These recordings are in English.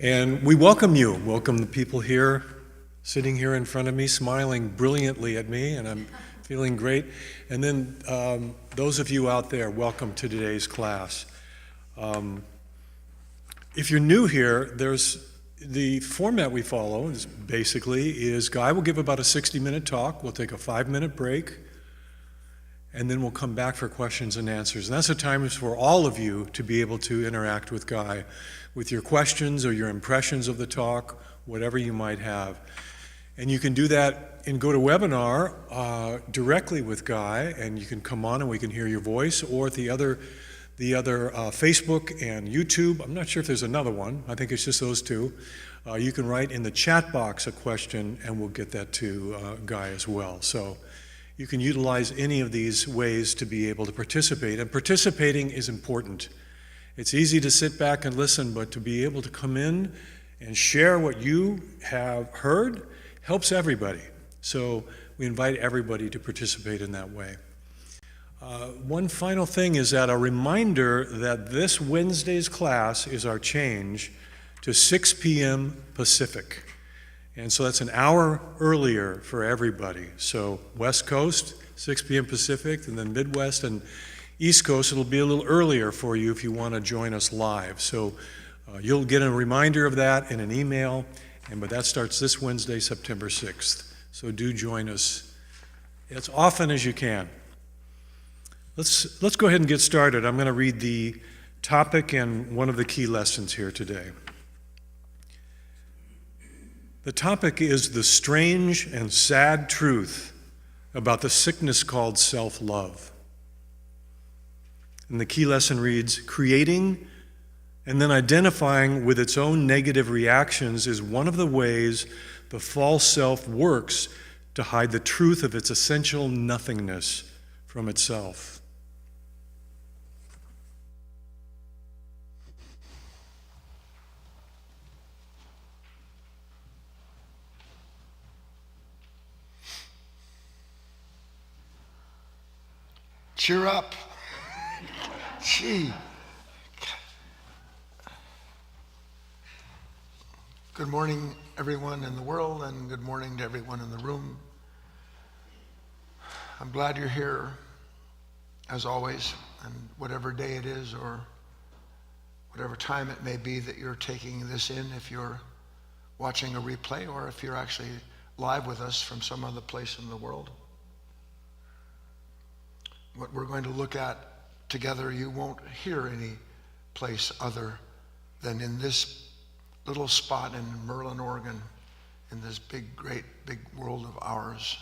And we welcome you. Welcome the people here, sitting here in front of me, smiling brilliantly at me, and I'm feeling great. And then those of you out there, welcome to today's class. If you're new here, the format we follow is Guy will give about a 60-minute talk. We'll take a 5-minute break, and then we'll come back for questions and answers. And that's a time for all of you to be able to interact with Guy with your questions or your impressions of the talk, whatever you might have. And you can do that in GoToWebinar directly with Guy, and you can come on and we can hear your voice, or at the other Facebook and YouTube. I'm not sure if there's another one. I think it's just those two. You can write in the chat box a question, and we'll get that to Guy as well. So you can utilize any of these ways to be able to participate. And participating is important. It's easy to sit back and listen, but to be able to come in and share what you have heard helps everybody. So we invite everybody to participate in that way. One final thing is that a reminder that this Wednesday's class is our change to 6 p.m. Pacific. And so that's an hour earlier for everybody. So West Coast, 6 p.m. Pacific, and then Midwest and East Coast, it'll be a little earlier for you if you want to join us live. So you'll get a reminder of that in an email, but that starts this Wednesday, September 6th. So do join us as often as you can. Let's go ahead and get started. I'm going to read the topic and one of the key lessons here today. The topic is the strange and sad truth about the sickness called self-love. And the key lesson reads, creating and then identifying with its own negative reactions is one of the ways the false self works to hide the truth of its essential nothingness from itself. Cheer up. Gee. Good morning, everyone in the world, and good morning to everyone in the room. I'm glad you're here, as always, and whatever day it is or whatever time it may be that you're taking this in, if you're watching a replay or if you're actually live with us from some other place in the world. What we're going to look at together, you won't hear any place other than in this little spot in Merlin, Oregon, in this great big world of ours.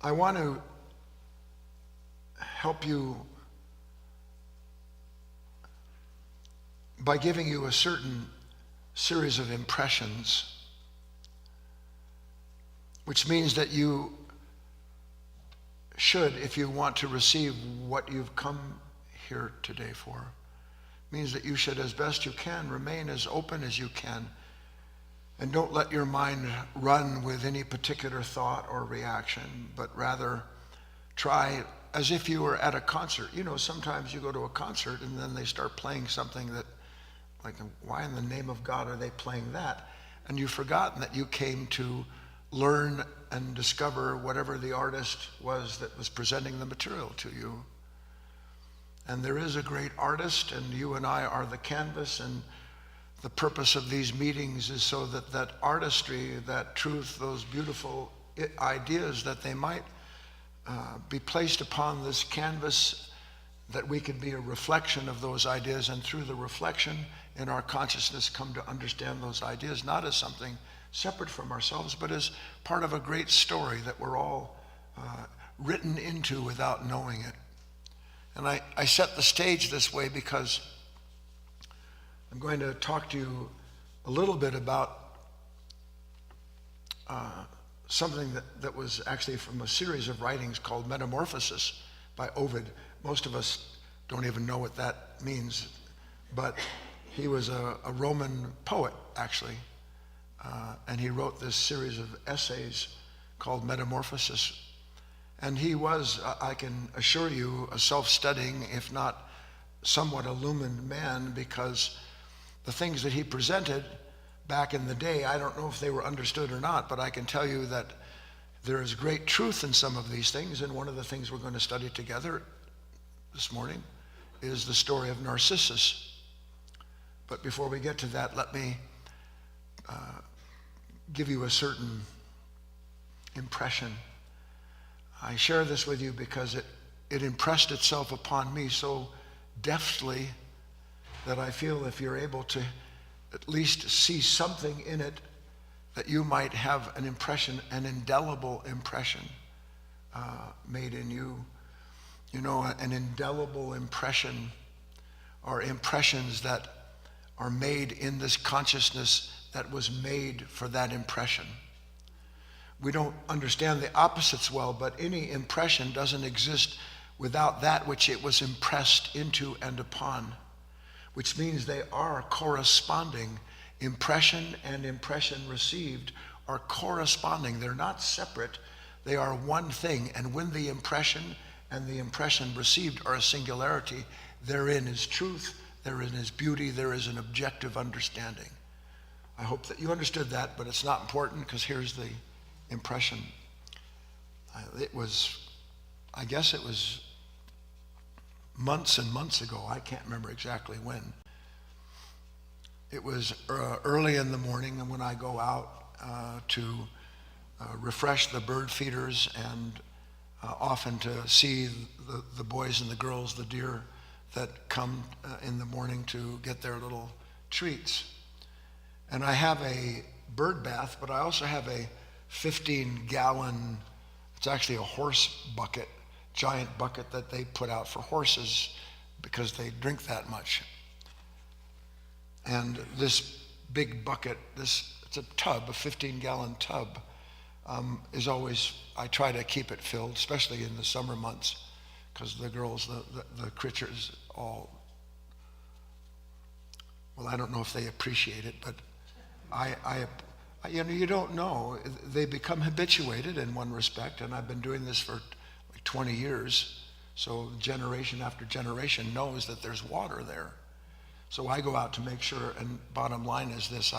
I want to help you by giving you a certain series of impressions, which means that you should, if you want to receive what you've come here today for, means that you should, as best you can, remain as open as you can, and don't let your mind run with any particular thought or reaction, but rather try as if you were at a concert. You know, sometimes you go to a concert and then they start playing something that, like, why in the name of God are they playing that? And you've forgotten that you came to learn and discover whatever the artist was that was presenting the material to you. And there is a great artist, and you and I are the canvas, and the purpose of these meetings is so that that artistry, that truth, those beautiful ideas, that they might be placed upon this canvas, that we can be a reflection of those ideas, and through the reflection in our consciousness come to understand those ideas, not as something separate from ourselves, but as part of a great story that we're all written into without knowing it. And I set the stage this way because I'm going to talk to you a little bit about something that was actually from a series of writings called Metamorphosis by Ovid. Most of us don't even know what that means, but he was a Roman poet, actually. And he wrote this series of essays called Metamorphosis. And he was, I can assure you, a self-studying, if not somewhat illumined man, because the things that he presented back in the day, I don't know if they were understood or not, but I can tell you that there is great truth in some of these things, and one of the things we're going to study together this morning is the story of Narcissus. But before we get to that, let me give you a certain impression. I share this with you because it impressed itself upon me so deftly that I feel if you're able to at least see something in it, that you might have an impression, an indelible impression made in you. You know, an indelible impression are impressions that are made in this consciousness that was made for that impression. We don't understand the opposites well, but any impression doesn't exist without that which it was impressed into and upon, which means they are corresponding. Impression and impression received are corresponding. They're not separate. They are one thing. And when the impression and the impression received are a singularity, therein is truth, therein is beauty, there is an objective understanding. I hope that you understood that, but it's not important, because here's the impression. I guess it was months and months ago. I can't remember exactly when. It was early in the morning, and when I go out to refresh the bird feeders and often to see the boys and the girls, the deer that come in the morning to get their little treats. And I have a bird bath, but I also have a 15-gallon, it's actually a horse bucket, giant bucket that they put out for horses because they drink that much. And this big bucket, it's a tub, a 15-gallon tub, is always, I try to keep it filled, especially in the summer months, because the girls, the creatures all, well, I don't know if they appreciate it, but you don't know. They become habituated in one respect, and I've been doing this for like 20 years, so generation after generation knows that there's water there. So I go out to make sure, and bottom line is this,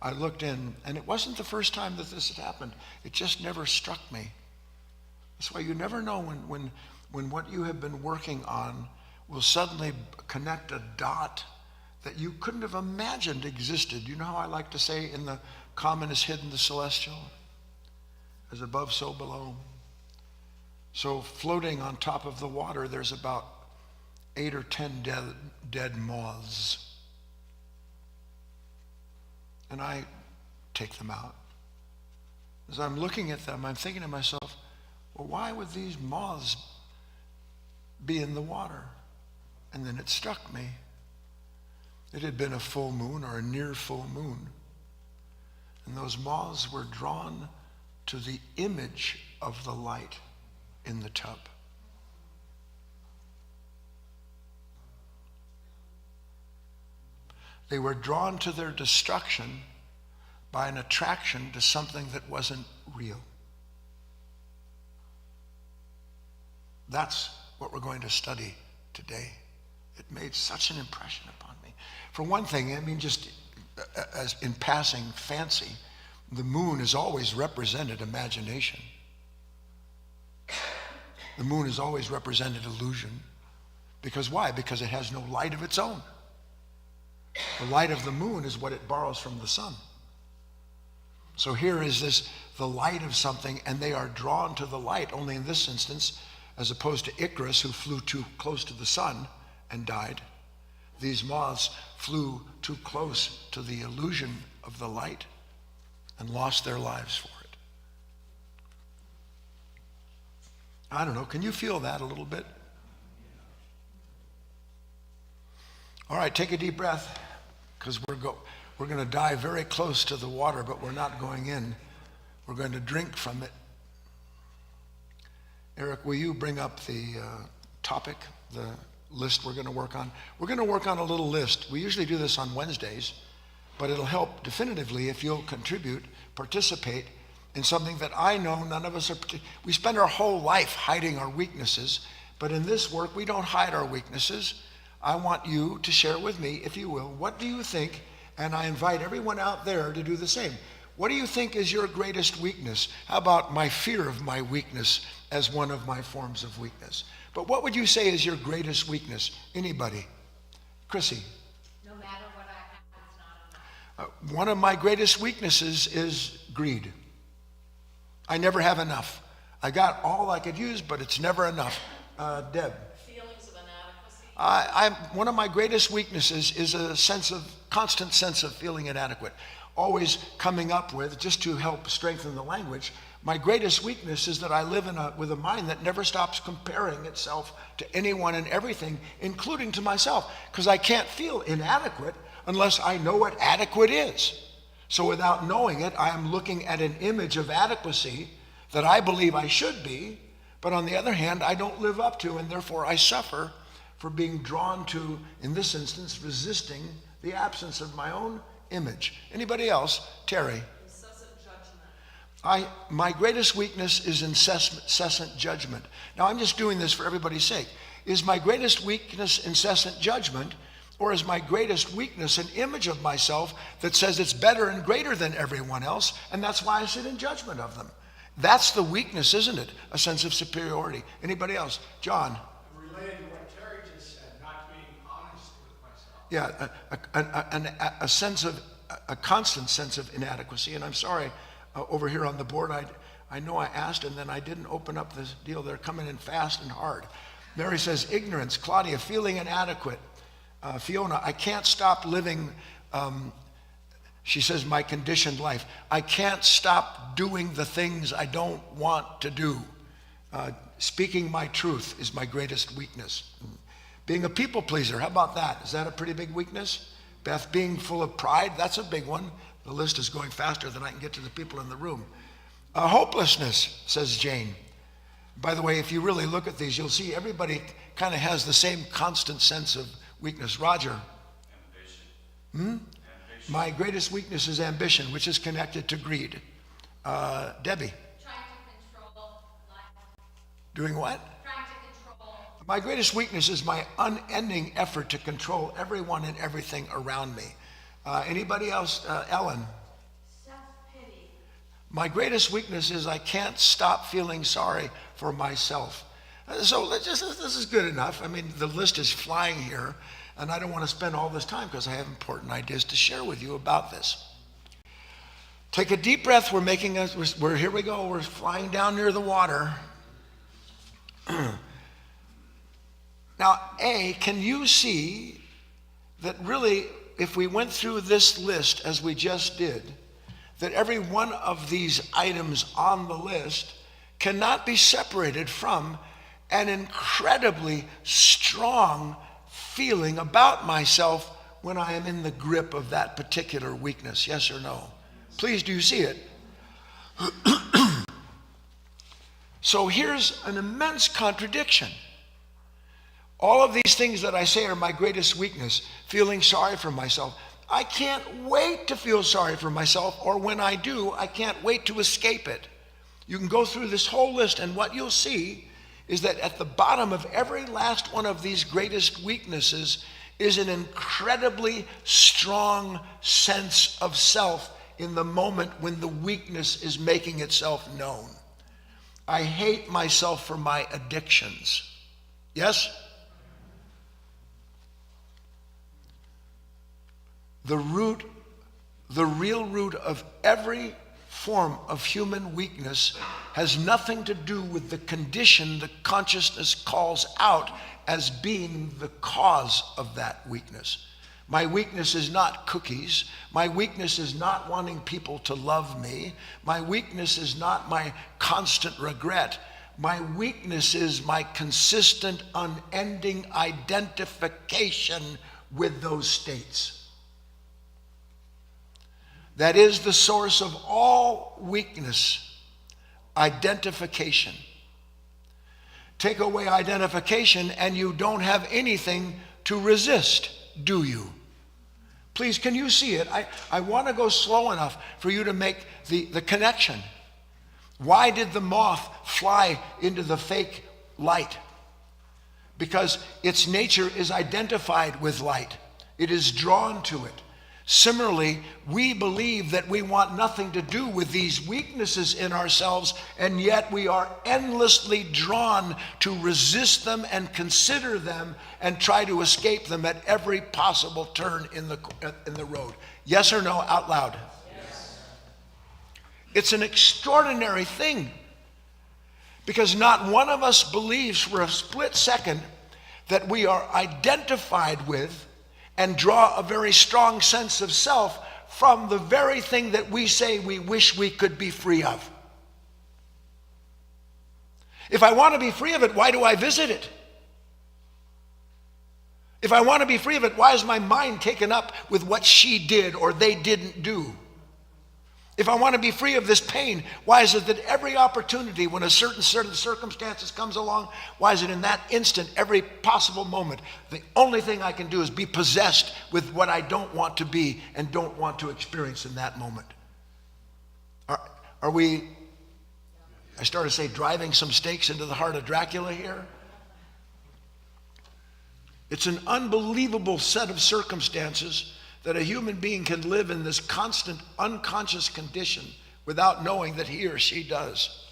I looked in, and it wasn't the first time that this had happened. It just never struck me. That's why you never know when what you have been working on will suddenly connect a dot that you couldn't have imagined existed. You know how I like to say, in the common is hidden the celestial, as above so below. So floating on top of the water, there's about 8 or 10 dead moths. And I take them out. As I'm looking at them, I'm thinking to myself, well, why would these moths be in the water? And then it struck me. It had been a full moon or a near full moon. And those moths were drawn to the image of the light in the tub. They were drawn to their destruction by an attraction to something that wasn't real. That's what we're going to study today. It made such an impression upon me. For one thing, I mean, just as in passing fancy, the moon has always represented imagination. The moon has always represented illusion. Because why? Because it has no light of its own. The light of the moon is what it borrows from the sun. So here is the light of something, and they are drawn to the light. Only in this instance, as opposed to Icarus, who flew too close to the sun and died, these moths flew too close to the illusion of the light and lost their lives for it. I don't know, can you feel that a little bit? All right, take a deep breath, because we're going to dive very close to the water, but we're not going in. We're going to drink from it. Eric, will you bring up the topic, the list we're going to work on? We're going to work on a little list. We usually do this on Wednesdays, but it'll help definitively if you'll contribute, participate in something that I know none of us are. We spend our whole life hiding our weaknesses, but in this work, we don't hide our weaknesses. I want you to share with me, if you will, what do you think, and I invite everyone out there to do the same. What do you think is your greatest weakness? How about my fear of my weakness as one of my forms of weakness? But what would you say is your greatest weakness? Anybody? Chrissy? No matter what I have, it's not enough. One of my greatest weaknesses is greed. I never have enough. I got all I could use, but it's never enough. Deb? Feelings of inadequacy. One of my greatest weaknesses is a constant sense of feeling inadequate. Always coming up with, just to help strengthen the language, my greatest weakness is that I live with a mind that never stops comparing itself to anyone and everything, including to myself, because I can't feel inadequate unless I know what adequate is. So without knowing it, I am looking at an image of adequacy that I believe I should be, but on the other hand, I don't live up to, and therefore I suffer for being drawn to, in this instance, resisting the absence of my own image. Anybody else? Terry? Incessant judgment. My greatest weakness is incessant judgment. Now, I'm just doing this for everybody's sake. Is my greatest weakness incessant judgment, or is my greatest weakness an image of myself that says it's better and greater than everyone else, and that's why I sit in judgment of them? That's the weakness, isn't it? A sense of superiority. Anybody else? John? Related to what Terry just said, not being honest with myself. Yeah, a constant sense of inadequacy. And I'm sorry, over here on the board, I know I asked and then I didn't open up this deal. They're coming in fast and hard. Mary says, ignorance. Claudia, feeling inadequate. Fiona, I can't stop living, she says, my conditioned life. I can't stop doing the things I don't want to do. Speaking my truth is my greatest weakness. Being a people pleaser, how about that? Is that a pretty big weakness? Beth, being full of pride, that's a big one. The list is going faster than I can get to the people in the room. Hopelessness, says Jane. By the way, if you really look at these, you'll see everybody kind of has the same constant sense of weakness. Roger? Ambition. My greatest weakness is ambition, which is connected to greed. Debbie? Trying to control life. Doing what? Trying to control. My greatest weakness is my unending effort to control everyone and everything around me. Anybody else? Ellen? Self-pity. My greatest weakness is I can't stop feeling sorry for myself. So this is good enough. I mean, the list is flying here, and I don't want to spend all this time because I have important ideas to share with you about this. Take a deep breath. We're here we go. We're flying down near the water. Now, can you see that really, if we went through this list as we just did, that every one of these items on the list cannot be separated from an incredibly strong feeling about myself when I am in the grip of that particular weakness? Yes or no? Please, do you see it? So here's an immense contradiction. All of these things that I say are my greatest weakness, feeling sorry for myself. I can't wait to feel sorry for myself, or when I do, I can't wait to escape it. You can go through this whole list, and what you'll see is that at the bottom of every last one of these greatest weaknesses is an incredibly strong sense of self in the moment when the weakness is making itself known. I hate myself for my addictions. Yes? The real root of every form of human weakness has nothing to do with the condition the consciousness calls out as being the cause of that weakness. My weakness is not cookies. My weakness is not wanting people to love me. My weakness is not my constant regret. My weakness is my consistent, unending identification with those states. That is the source of all weakness, identification. Take away identification and you don't have anything to resist, do you? Please, can you see it? I want to go slow enough for you to make the connection. Why did the moth fly into the fake light? because its nature is identified with light. It is drawn to it. Similarly, we believe that we want nothing to do with these weaknesses in ourselves, and yet we are endlessly drawn to resist them and consider them and try to escape them at every possible turn in the road. Yes or no, out loud? Yes. It's an extraordinary thing, because not one of us believes for a split second that we are identified with and draw a very strong sense of self from the very thing that we say we wish we could be free of. If I want to be free of it, why do I visit it? If I want to be free of it, why is my mind taken up with what she did or they didn't do? If I want to be free of this pain, why is it that every opportunity when a certain circumstances comes along, why is it in that instant, every possible moment, the only thing I can do is be possessed with what I don't want to be and don't want to experience in that moment? Are we, I started to say, driving some stakes into the heart of Dracula here? It's an unbelievable set of circumstances that a human being can live in this constant unconscious condition without knowing that he or she does.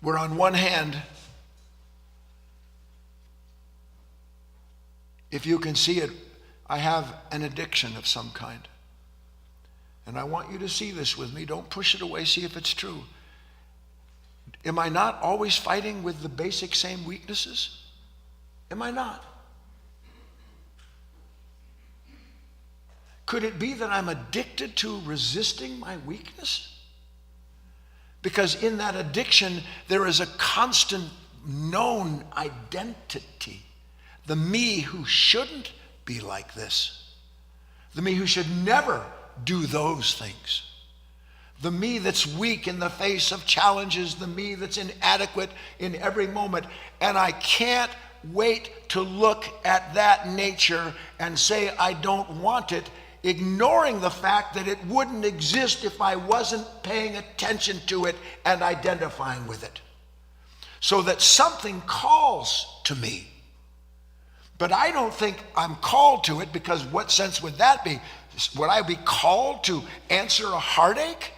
Where on one hand, if you can see it, I have an addiction of some kind. And I want you to see this with me. Don't push it away. See if it's true. Am I not always fighting with the basic same weaknesses? Am I not? Could it be that I'm addicted to resisting my weakness? Because in that addiction, there is a constant known identity. The me who shouldn't be like this. The me who should never do those things. The me that's weak in the face of challenges. The me that's inadequate in every moment. And I can't wait to look at that nature and say I don't want it, ignoring the fact that it wouldn't exist if I wasn't paying attention to it and identifying with it. So that something calls to me. But I don't think I'm called to it, because what sense would that be? Would I be called to answer a heartache?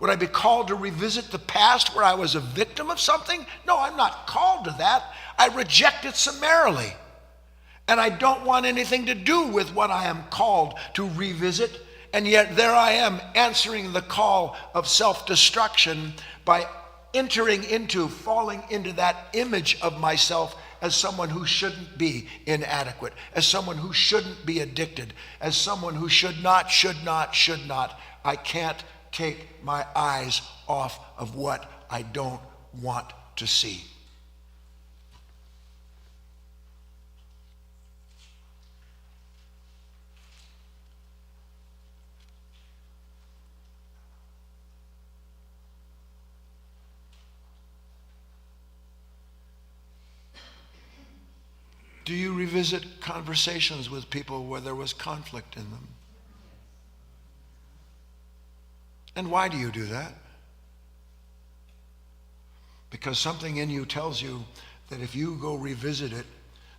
Would I be called to revisit the past where I was a victim of something? No, I'm not called to that. I reject it summarily. And I don't want anything to do with what I am called to revisit. And yet there I am answering the call of self-destruction by falling into that image of myself as someone who shouldn't be inadequate, as someone who shouldn't be addicted, as someone who should not. I can't take my eyes off of what I don't want to see. Do you revisit conversations with people where there was conflict in them? And why do you do that? Because something in you tells you that if you go revisit it,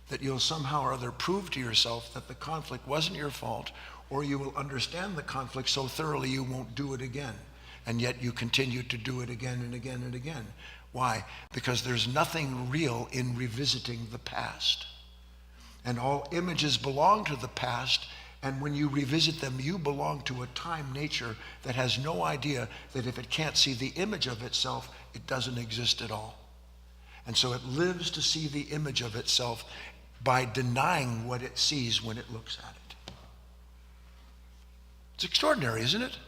that you'll somehow or other prove to yourself that the conflict wasn't your fault, or you will understand the conflict so thoroughly you won't do it again. And yet you continue to do it again and again and again. Why? Because there's nothing real in revisiting the past. And all images belong to the past, and when you revisit them, you belong to a time nature that has no idea that if it can't see the image of itself, it doesn't exist at all. And so it lives to see the image of itself by denying what it sees when it looks at it. It's extraordinary, isn't it?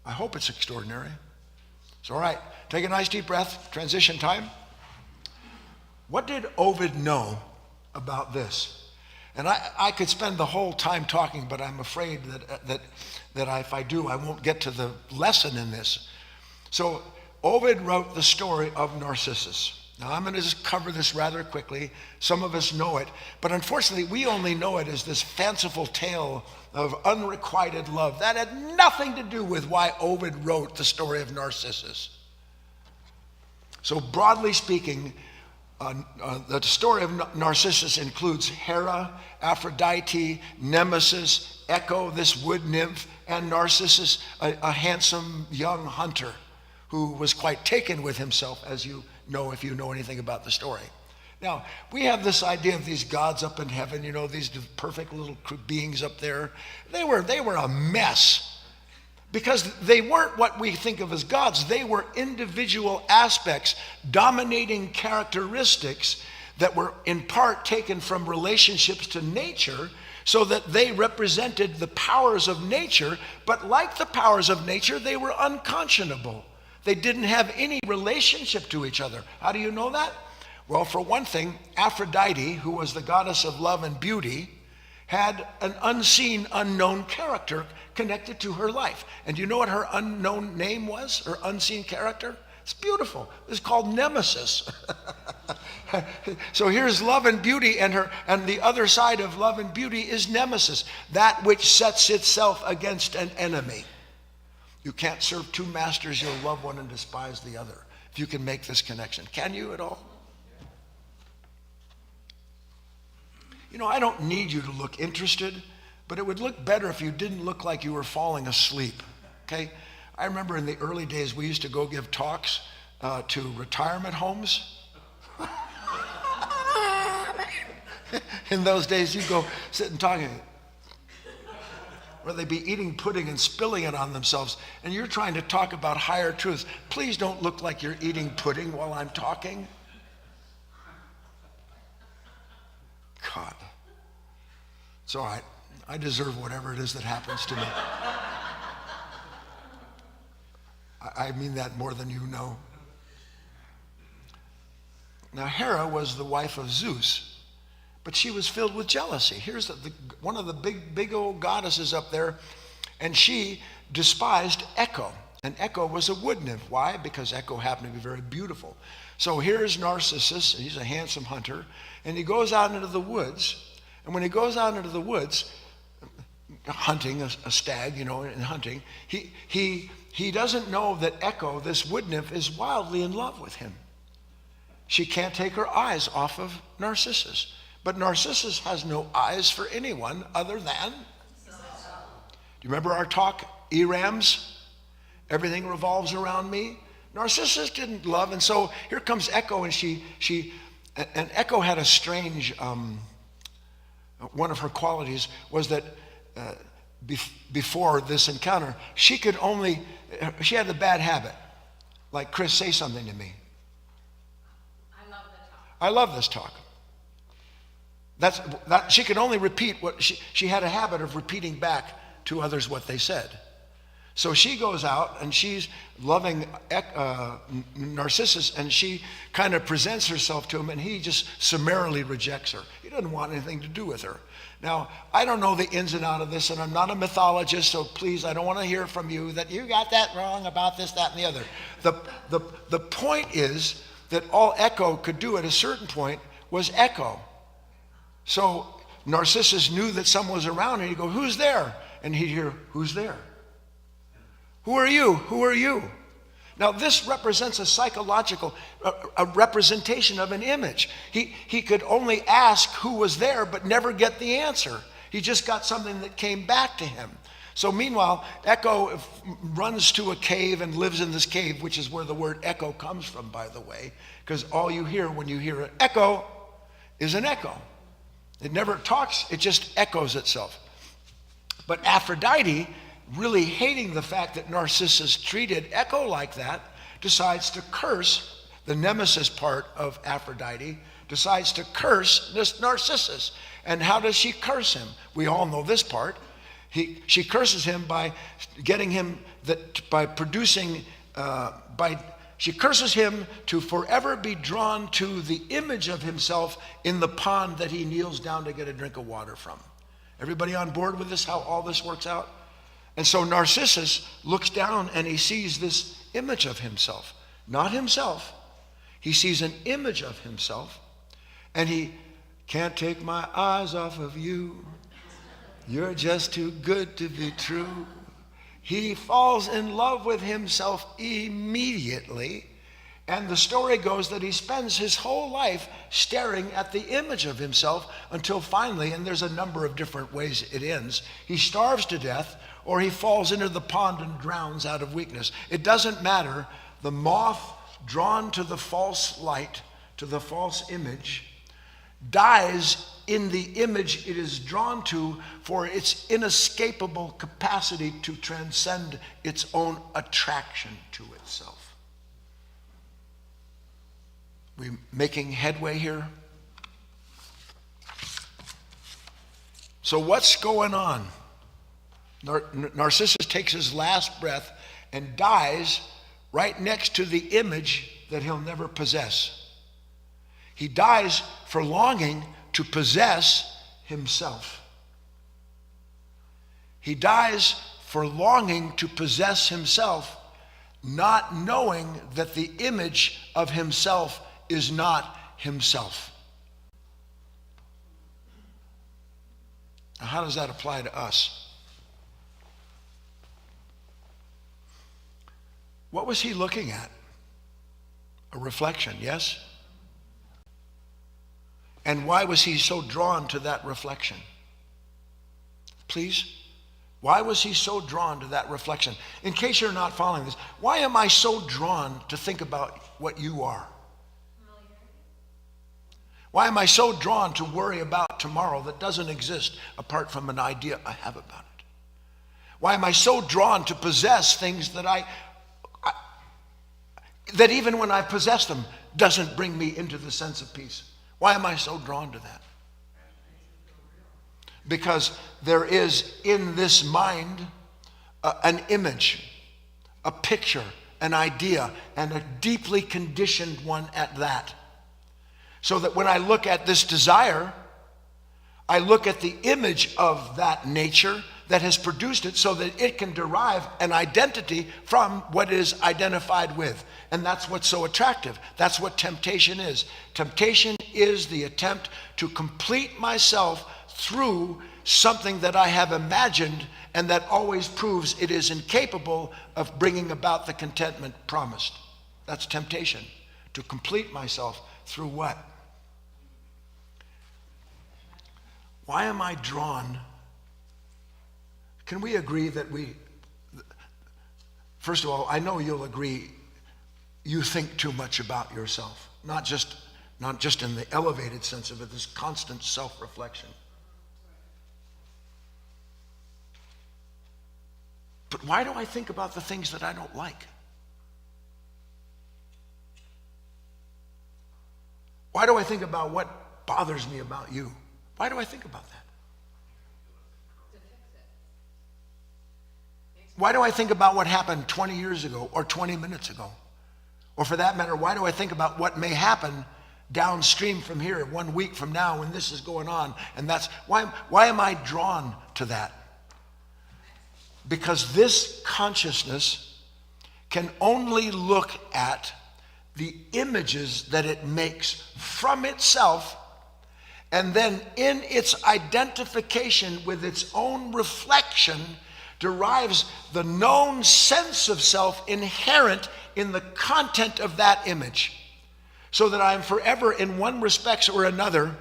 I hope it's extraordinary. So all right, take a nice deep breath, transition time. What did Ovid know about this? And I could spend the whole time talking, but I'm afraid that if I do, I won't get to the lesson in this. So Ovid wrote the story of Narcissus. Now, I'm going to just cover this rather quickly. Some of us know it, but unfortunately, we only know it as this fanciful tale of unrequited love. That had nothing to do with why Ovid wrote the story of Narcissus. So, broadly speaking, the story of Narcissus includes Hera, Aphrodite, Nemesis, Echo, this wood nymph, and Narcissus, a handsome young hunter who was quite taken with himself, as you know if you know anything about the story. Now, we have this idea of these gods up in heaven, you know, these perfect little beings up there. They were a mess because they weren't what we think of as gods. They were individual aspects, dominating characteristics that were in part taken from relationships to nature, so that they represented the powers of nature, but like the powers of nature, they were unconscionable. They didn't have any relationship to each other. How do you know that? Well, for one thing, Aphrodite, who was the goddess of love and beauty, had an unseen, unknown character connected to her life. And do you know what her unknown name was, her unseen character? It's beautiful. It's called Nemesis. So here's love and beauty, and the other side of love and beauty is Nemesis, that which sets itself against an enemy. You can't serve two masters. You'll love one and despise the other. If you can make this connection. Can you at all? You know, I don't need you to look interested, but it would look better if you didn't look like you were falling asleep, okay? I remember in the early days, we used to go give talks to retirement homes. In those days, you'd go sit and talk, or they'd be eating pudding and spilling it on themselves, and you're trying to talk about higher truths. Please don't look like you're eating pudding while I'm talking. God. It's all right. I deserve whatever it is that happens to me. I mean that more than you know. Now, Hera was the wife of Zeus, but she was filled with jealousy. Here's one of the big old goddesses up there, and she despised Echo. And Echo was a wood nymph. Why? Because Echo happened to be very beautiful. So here's Narcissus. He's a handsome hunter, and he goes out into the woods. And when he goes out into the woods, hunting a stag, you know, and hunting, he doesn't know that Echo, this wood nymph, is wildly in love with him. She can't take her eyes off of Narcissus. But Narcissus has no eyes for anyone other than. Do you remember our talk, Erams? Everything revolves around me. Narcissus didn't love, and so here comes Echo, and and Echo had a strange, one of her qualities was that before this encounter, she had a bad habit. Like, Chris, say something to me. I love this talk. She could only repeat what she had a habit of repeating back to others what they said. So she goes out and she's loving Narcissus, and she kind of presents herself to him, and he just summarily rejects her. He doesn't want anything to do with her. Now, I don't know the ins and outs of this, and I'm not a mythologist, so please, I don't want to hear from you that you got that wrong about this, that, and the other. The point is that all Echo could do at a certain point was echo. So Narcissus knew that someone was around, and he'd go, "Who's there?" And he'd hear, "Who's there? Who are you? Who are you?" Now, this represents a psychological a representation of an image. He could only ask who was there, but never get the answer. He just got something that came back to him. So meanwhile, Echo runs to a cave and lives in this cave, which is where the word echo comes from, by the way, because all you hear when you hear an echo is an echo. It never talks, it just echoes itself. But Aphrodite, really hating the fact that Narcissus treated Echo like that, decides to curse the nemesis part of Aphrodite, decides to curse this Narcissus. And how does she curse him? We all know this part. She curses him by getting him she curses him to forever be drawn to the image of himself in the pond that he kneels down to get a drink of water from. Everybody on board with this, how all this works out? And so Narcissus looks down and he sees this image of himself. Not himself. He sees an image of himself, and he can't take my eyes off of you. You're just too good to be true. He falls in love with himself immediately. And the story goes that he spends his whole life staring at the image of himself until finally, and there's a number of different ways it ends, he starves to death or he falls into the pond and drowns out of weakness. It doesn't matter. The moth drawn to the false light, to the false image, dies in the image it is drawn to for its inescapable capacity to transcend its own attraction to itself. We making headway here? So what's going on? Narcissus takes his last breath and dies right next to the image that he'll never possess. He dies for longing to possess himself. He dies for longing to possess himself, not knowing that the image of himself is not himself. Now, how does that apply to us? What was he looking at? A reflection, yes? And why was he so drawn to that reflection? Please? Why was he so drawn to that reflection? In case you're not following this, why am I so drawn to think about what you are? Why am I so drawn to worry about tomorrow that doesn't exist apart from an idea I have about it? Why am I so drawn to possess things that that even when I possess them doesn't bring me into the sense of peace? Why am I so drawn to that? Because there is in this mind an image, a picture, an idea, and a deeply conditioned one at that. So that when I look at this desire, I look at the image of that nature that has produced it so that it can derive an identity from what it is identified with. And that's what's so attractive. That's what temptation is. Temptation is the attempt to complete myself through something that I have imagined and that always proves it is incapable of bringing about the contentment promised. That's temptation. To complete myself through what? Why am I drawn? Can we agree that first of all, I know you'll agree you think too much about yourself. Not just in the elevated sense of it, this constant self-reflection. But why do I think about the things that I don't like? Why do I think about what bothers me about you? Why do I think about that? Why do I think about what happened 20 years ago or 20 minutes ago? Or for that matter, why do I think about what may happen downstream from here 1 week from now when this is going on? And that's why am I drawn to that? Because this consciousness can only look at the images that it makes from itself, and then in its identification with its own reflection derives the known sense of self inherent in the content of that image. So that I am forever, in one respect or another,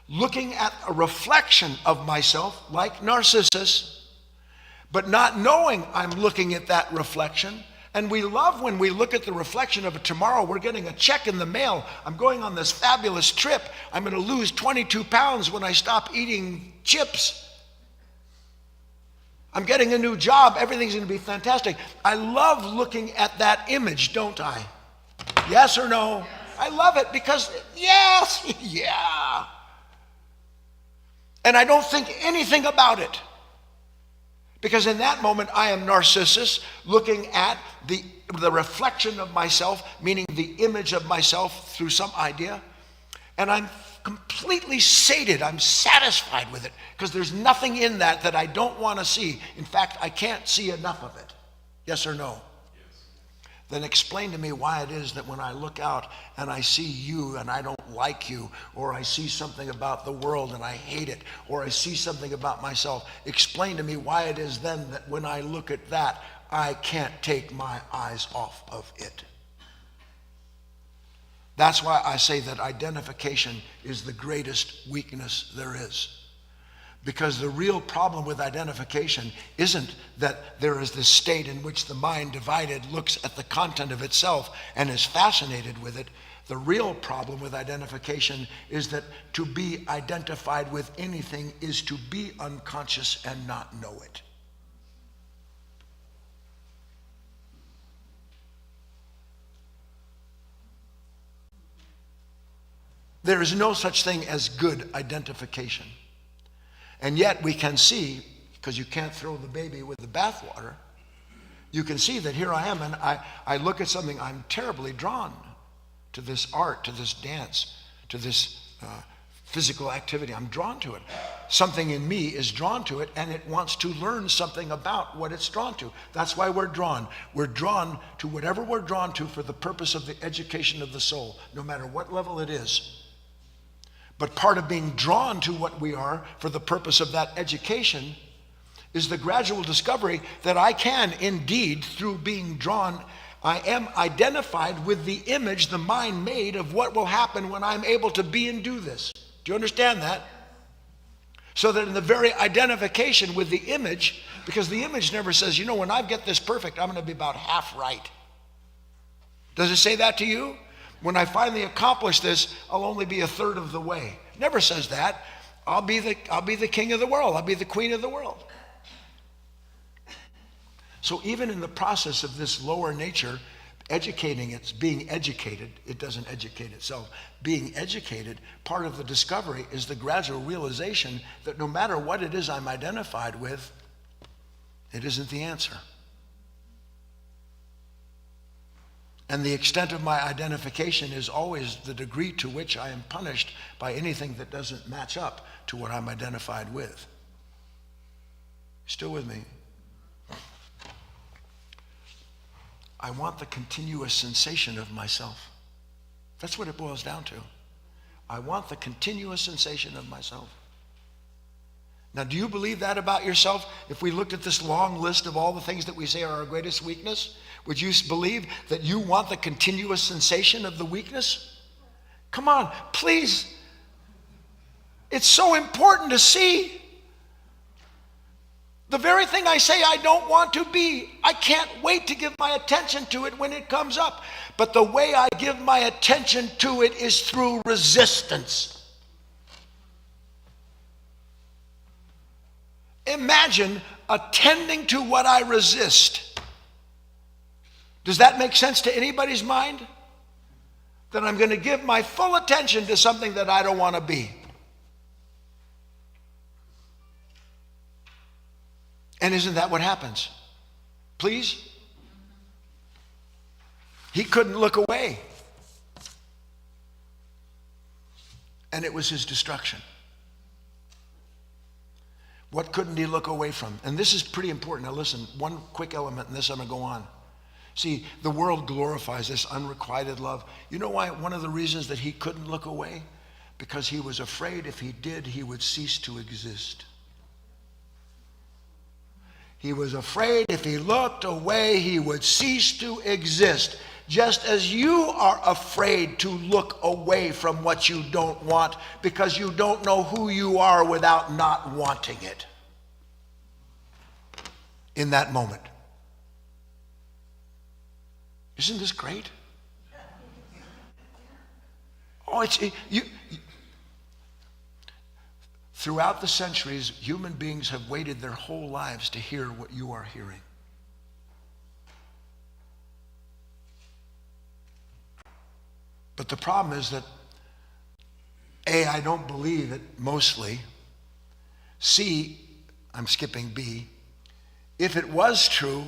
looking at a reflection of myself, like Narcissus, but not knowing I'm looking at that reflection. And we love when we look at the reflection of a tomorrow, we're getting a check in the mail. I'm going on this fabulous trip. I'm going to lose 22 pounds when I stop eating chips. I'm getting a new job. Everything's going to be fantastic. I love looking at that image, don't I? Yes or no? Yes. I love it because, yes, yeah. And I don't think anything about it. Because in that moment, I am Narcissus looking at the reflection of myself, meaning the image of myself through some idea. And I'm completely sated. I'm satisfied with it because there's nothing in that I don't want to see. In fact, I can't see enough of it. Yes or no? Yes. then explain to me why it is that when I look out and I see you and I don't like you, or I see something about the world and I hate it, or I see something about myself, explain to me why it is then that when I look at that, I can't take my eyes off of it. That's why I say that identification is the greatest weakness there is. Because the real problem with identification isn't that there is this state in which the mind divided looks at the content of itself and is fascinated with it. The real problem with identification is that to be identified with anything is to be unconscious and not know it. There is no such thing as good identification. And yet we can see, because you can't throw the baby with the bathwater, you can see that here I am and I look at something, I'm terribly drawn to this art, to this dance, to this physical activity. I'm drawn to it. Something in me is drawn to it and it wants to learn something about what it's drawn to. That's why we're drawn. We're drawn to whatever we're drawn to for the purpose of the education of the soul, no matter what level it is. But part of being drawn to what we are for the purpose of that education is the gradual discovery that I can indeed, through being drawn, I am identified with the image the mind made of what will happen when I'm able to be and do this. Do you understand that? So that in the very identification with the image, because the image never says, you know, when I get this perfect, I'm going to be about half right. Does it say that to you? When I finally accomplish this, I'll only be a third of the way. Never says that. I'll be the king of the world. I'll be the queen of the world. So even in the process of this lower nature, educating, it's being educated. It doesn't educate itself. Being educated, part of the discovery is the gradual realization that no matter what it is I'm identified with, it isn't the answer. And the extent of my identification is always the degree to which I am punished by anything that doesn't match up to what I'm identified with. Still with me? I want the continuous sensation of myself. That's what it boils down to. I want the continuous sensation of myself. Now, do you believe that about yourself? If we looked at this long list of all the things that we say are our greatest weakness, would you believe that you want the continuous sensation of the weakness? Come on, please. It's so important to see. The very thing I say I don't want to be, I can't wait to give my attention to it when it comes up. But the way I give my attention to it is through resistance. Imagine attending to what I resist. Does that make sense to anybody's mind? That I'm going to give my full attention to something that I don't want to be. And isn't that what happens? Please? He couldn't look away. And it was his destruction. What couldn't he look away from? And this is pretty important. Now listen, one quick element in this, I'm going to go on. See, the world glorifies this unrequited love. You know why? One of the reasons that he couldn't look away? Because he was afraid if he did, he would cease to exist. He was afraid if he looked away, he would cease to exist. Just as you are afraid to look away from what you don't want because you don't know who you are without not wanting it in that moment. Isn't this great? Oh, throughout the centuries, human beings have waited their whole lives to hear what you are hearing. But the problem is that, A, I don't believe it mostly. C, I'm skipping B. If it was true,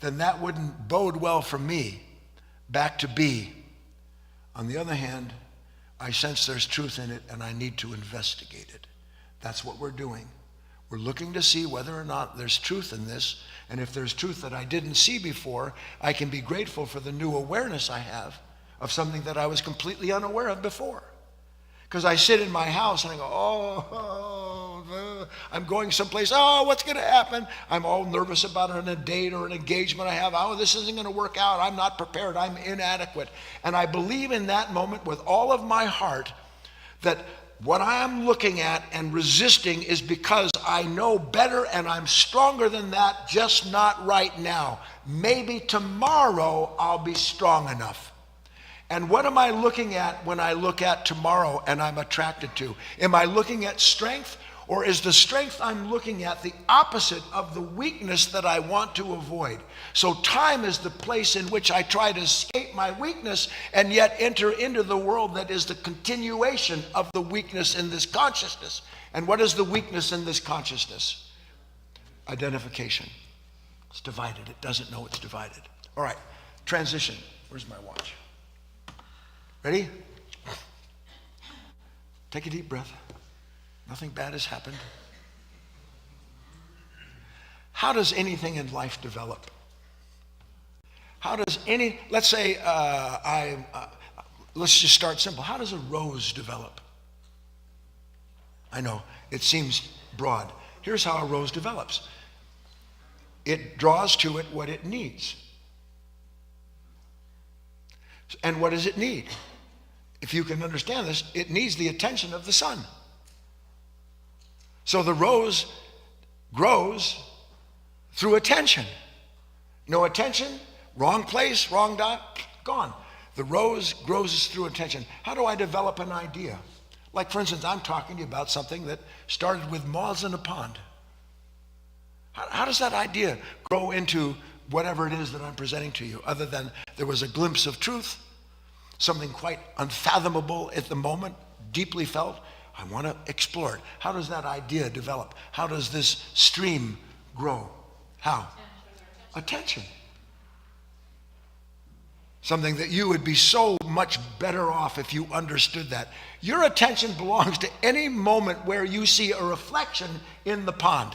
then that wouldn't bode well for me. Back to B. On the other hand, I sense there's truth in it and I need to investigate it. That's what we're doing. We're looking to see whether or not there's truth in this. And if there's truth that I didn't see before, I can be grateful for the new awareness I have of something that I was completely unaware of before. Because I sit in my house and I go, I'm going someplace. Oh, what's going to happen? I'm all nervous about a date or an engagement I have. Oh, this isn't going to work out. I'm not prepared. I'm inadequate. And I believe in that moment with all of my heart that what I am looking at and resisting is because I know better and I'm stronger than that, just not right now. Maybe tomorrow I'll be strong enough. And what am I looking at when I look at tomorrow and I'm attracted to? Am I looking at strength, or is the strength I'm looking at the opposite of the weakness that I want to avoid? So time is the place in which I try to escape my weakness and yet enter into the world that is the continuation of the weakness in this consciousness. And what is the weakness in this consciousness? Identification. It's divided. It doesn't know it's divided. All right, transition. Where's my watch? Ready? Take a deep breath. Nothing bad has happened. How does anything in life develop? How does let's say, let's just start simple. How does a rose develop? I know, it seems broad. Here's how a rose develops. It draws to it what it needs. And what does it need? If you can understand this, it needs the attention of the sun. So the rose grows through attention. No attention, wrong place, wrong dot, gone. The rose grows through attention. How do I develop an idea? Like, for instance, I'm talking to you about something that started with moths in a pond. How does that idea grow into whatever it is that I'm presenting to you, other than there was a glimpse of truth, something quite unfathomable at the moment, deeply felt? I want to explore it. How does that idea develop? How does this stream grow? How? Attention. Something that you would be so much better off if you understood that. Your attention belongs to any moment where you see a reflection in the pond.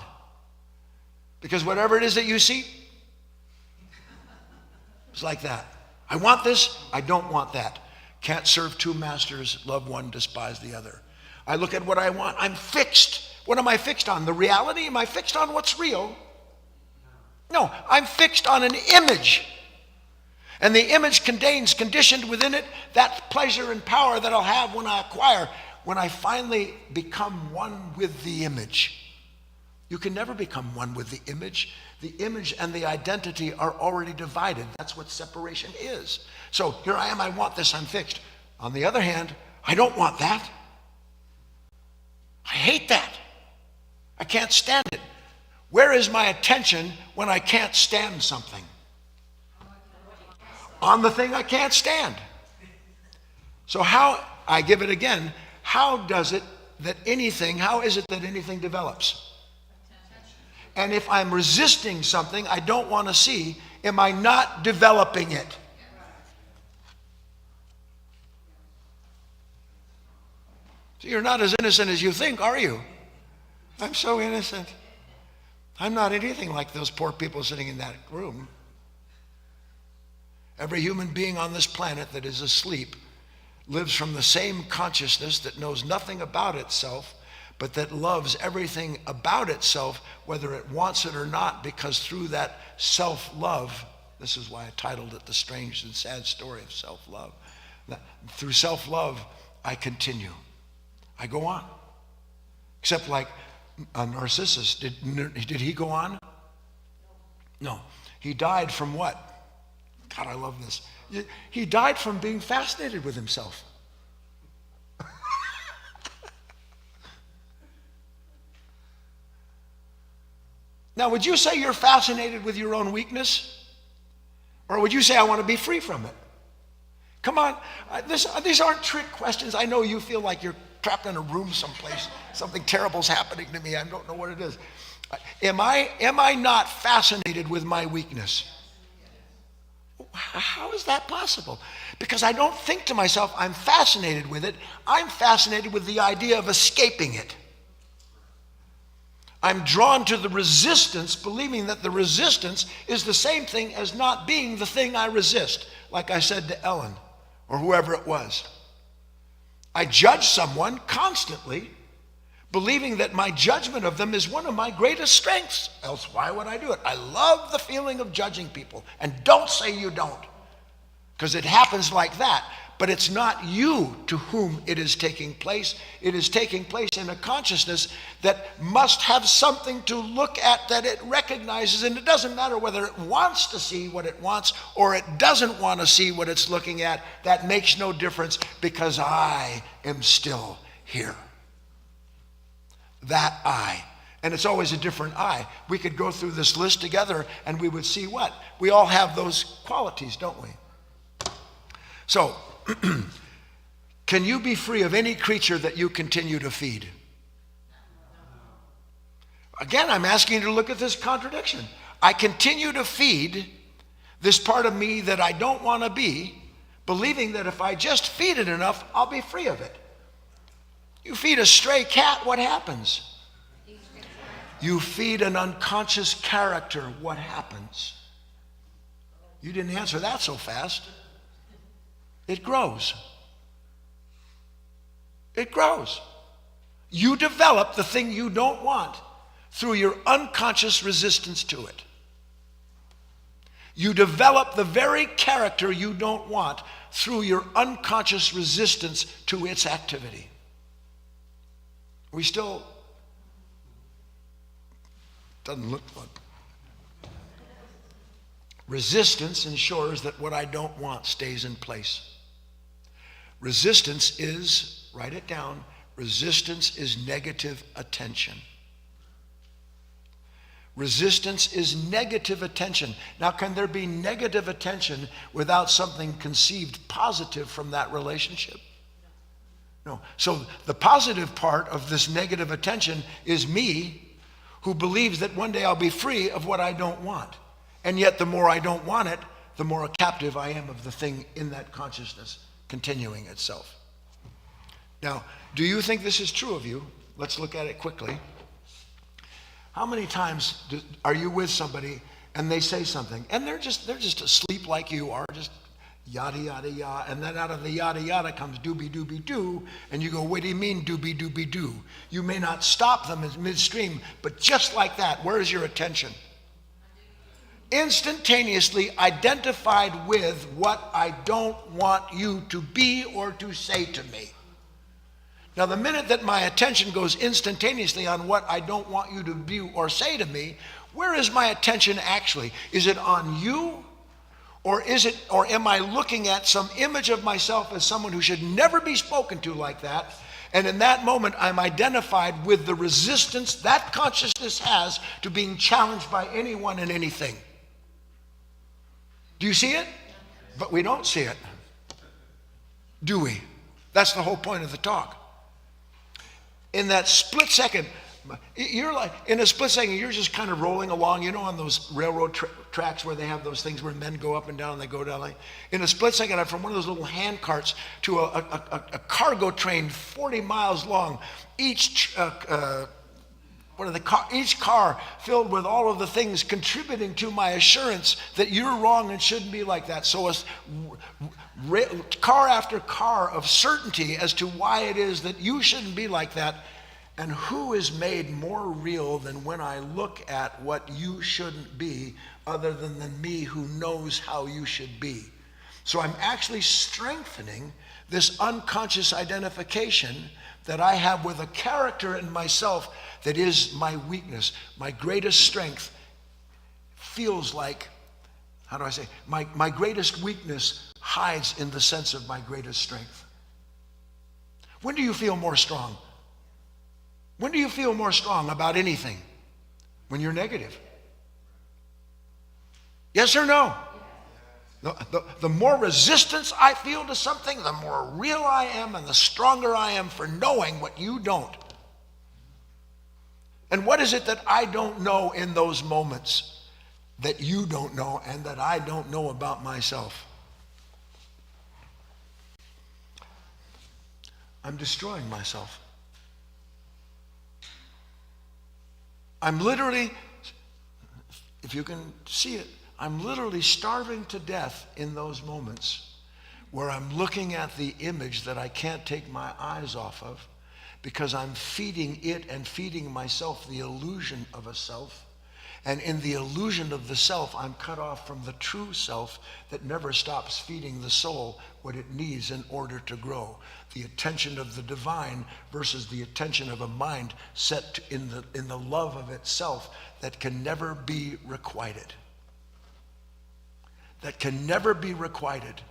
Because whatever it is that you see, it's like that. I want this, I don't want that. Can't serve two masters, love one, despise the other. I look at what I want, I'm fixed. What am I fixed on? The reality? Am I fixed on what's real? No, I'm fixed on an image. And the image contains, conditioned within it, that pleasure and power that I'll have when I acquire, when I finally become one with the image. You can never become one with the image. The image and the identity are already divided. That's what separation is. So here I am, I want this, I'm fixed. On the other hand, I don't want that. I hate that. I can't stand it. Where is my attention when I can't stand something? On the thing I can't stand. So how, I give it again, how is it that anything develops? And if I'm resisting something I don't want to see, am I not developing it? So you're not as innocent as you think, are you? I'm so innocent. I'm not anything like those poor people sitting in that room. Every human being on this planet that is asleep lives from the same consciousness that knows nothing about itself, but that loves everything about itself, whether it wants it or not, because through that self-love, this is why I titled it The Strange and Sad Story of Self-Love. Through self-love, I continue. I go on. Except like Narcissus, did he go on? No. He died from what? God, I love this. He died from being fascinated with himself. Now, would you say you're fascinated with your own weakness? Or would you say, I want to be free from it? Come on, these aren't trick questions. I know you feel like you're trapped in a room someplace. Something terrible's happening to me. I don't know what it is. Am I not fascinated with my weakness? How is that possible? Because I don't think to myself, I'm fascinated with it. I'm fascinated with the idea of escaping it. I'm drawn to the resistance, believing that the resistance is the same thing as not being the thing I resist, like I said to Ellen or whoever it was. I judge someone constantly, believing that my judgment of them is one of my greatest strengths. Else, why would I do it? I love the feeling of judging people. And don't say you don't, because it happens like that. But it's not you to whom it is taking place. It is taking place in a consciousness that must have something to look at that it recognizes. And it doesn't matter whether it wants to see what it wants or it doesn't want to see what it's looking at. That makes no difference, because I am still here. That I. And it's always a different I. We could go through this list together and we would see what? We all have those qualities, don't we? So, can you be free of any creature that you continue to feed? Again, I'm asking you to look at this contradiction. I continue to feed this part of me that I don't want to be, believing that if I just feed it enough, I'll be free of it. You feed a stray cat, what happens? You feed an unconscious character, what happens? You didn't answer that so fast. It grows. It grows. You develop the thing you don't want through your unconscious resistance to it. You develop the very character you don't want through your unconscious resistance to its activity. We still, doesn't look like. Resistance ensures that what I don't want stays in place. Resistance is, write it down, resistance is negative attention. Resistance is negative attention. Now, can there be negative attention without something conceived positive from that relationship? No. So the positive part of this negative attention is me, who believes that one day I'll be free of what I don't want. And yet the more I don't want it, the more a captive I am of the thing in that consciousness continuing itself. Now, do you think this is true of you? Let's look at it quickly. How many times are you with somebody and they say something and they're just asleep like you are, just yada yada yada, and then out of the yada yada comes doobie doobie doo, and you go, what do you mean doobie doobie doo? You may not stop them in midstream, but just like that, where is your attention? Instantaneously identified with what I don't want you to be or to say to me. Now, the minute that my attention goes instantaneously on what I don't want you to be or say to me, where is my attention actually? Is it on you? Or am I looking at some image of myself as someone who should never be spoken to like that? And in that moment, I'm identified with the resistance that consciousness has to being challenged by anyone and anything. Do you see it? But we don't see it. Do we? That's the whole point of the talk. In that split second, you're like, in a split second, you're just kind of rolling along, you know, on those railroad tracks where they have those things where men go up and down, they go down. Like, in a split second, I'm from one of those little hand carts to a cargo train 40 miles long, each car filled with all of the things contributing to my assurance that you're wrong and shouldn't be like that. So it's car after car of certainty as to why it is that you shouldn't be like that. And who is made more real than when I look at what you shouldn't be, other than me who knows how you should be? So I'm actually strengthening this unconscious identification that I have with a character in myself that is my weakness. My greatest strength feels like, how do I say, my greatest weakness hides in the sense of my greatest strength. When do you feel more strong? When do you feel more strong about anything? When you're negative. Yes or no? The more resistance I feel to something, the more real I am and the stronger I am for knowing what you don't. And what is it that I don't know in those moments that you don't know and that I don't know about myself? I'm destroying myself. I'm literally, if you can see it, I'm literally starving to death in those moments where I'm looking at the image that I can't take my eyes off of because I'm feeding it and feeding myself the illusion of a self. And in the illusion of the self, I'm cut off from the true self that never stops feeding the soul what it needs in order to grow. The attention of the divine versus the attention of a mind set in the love of itself that can never be requited. That can never be requited.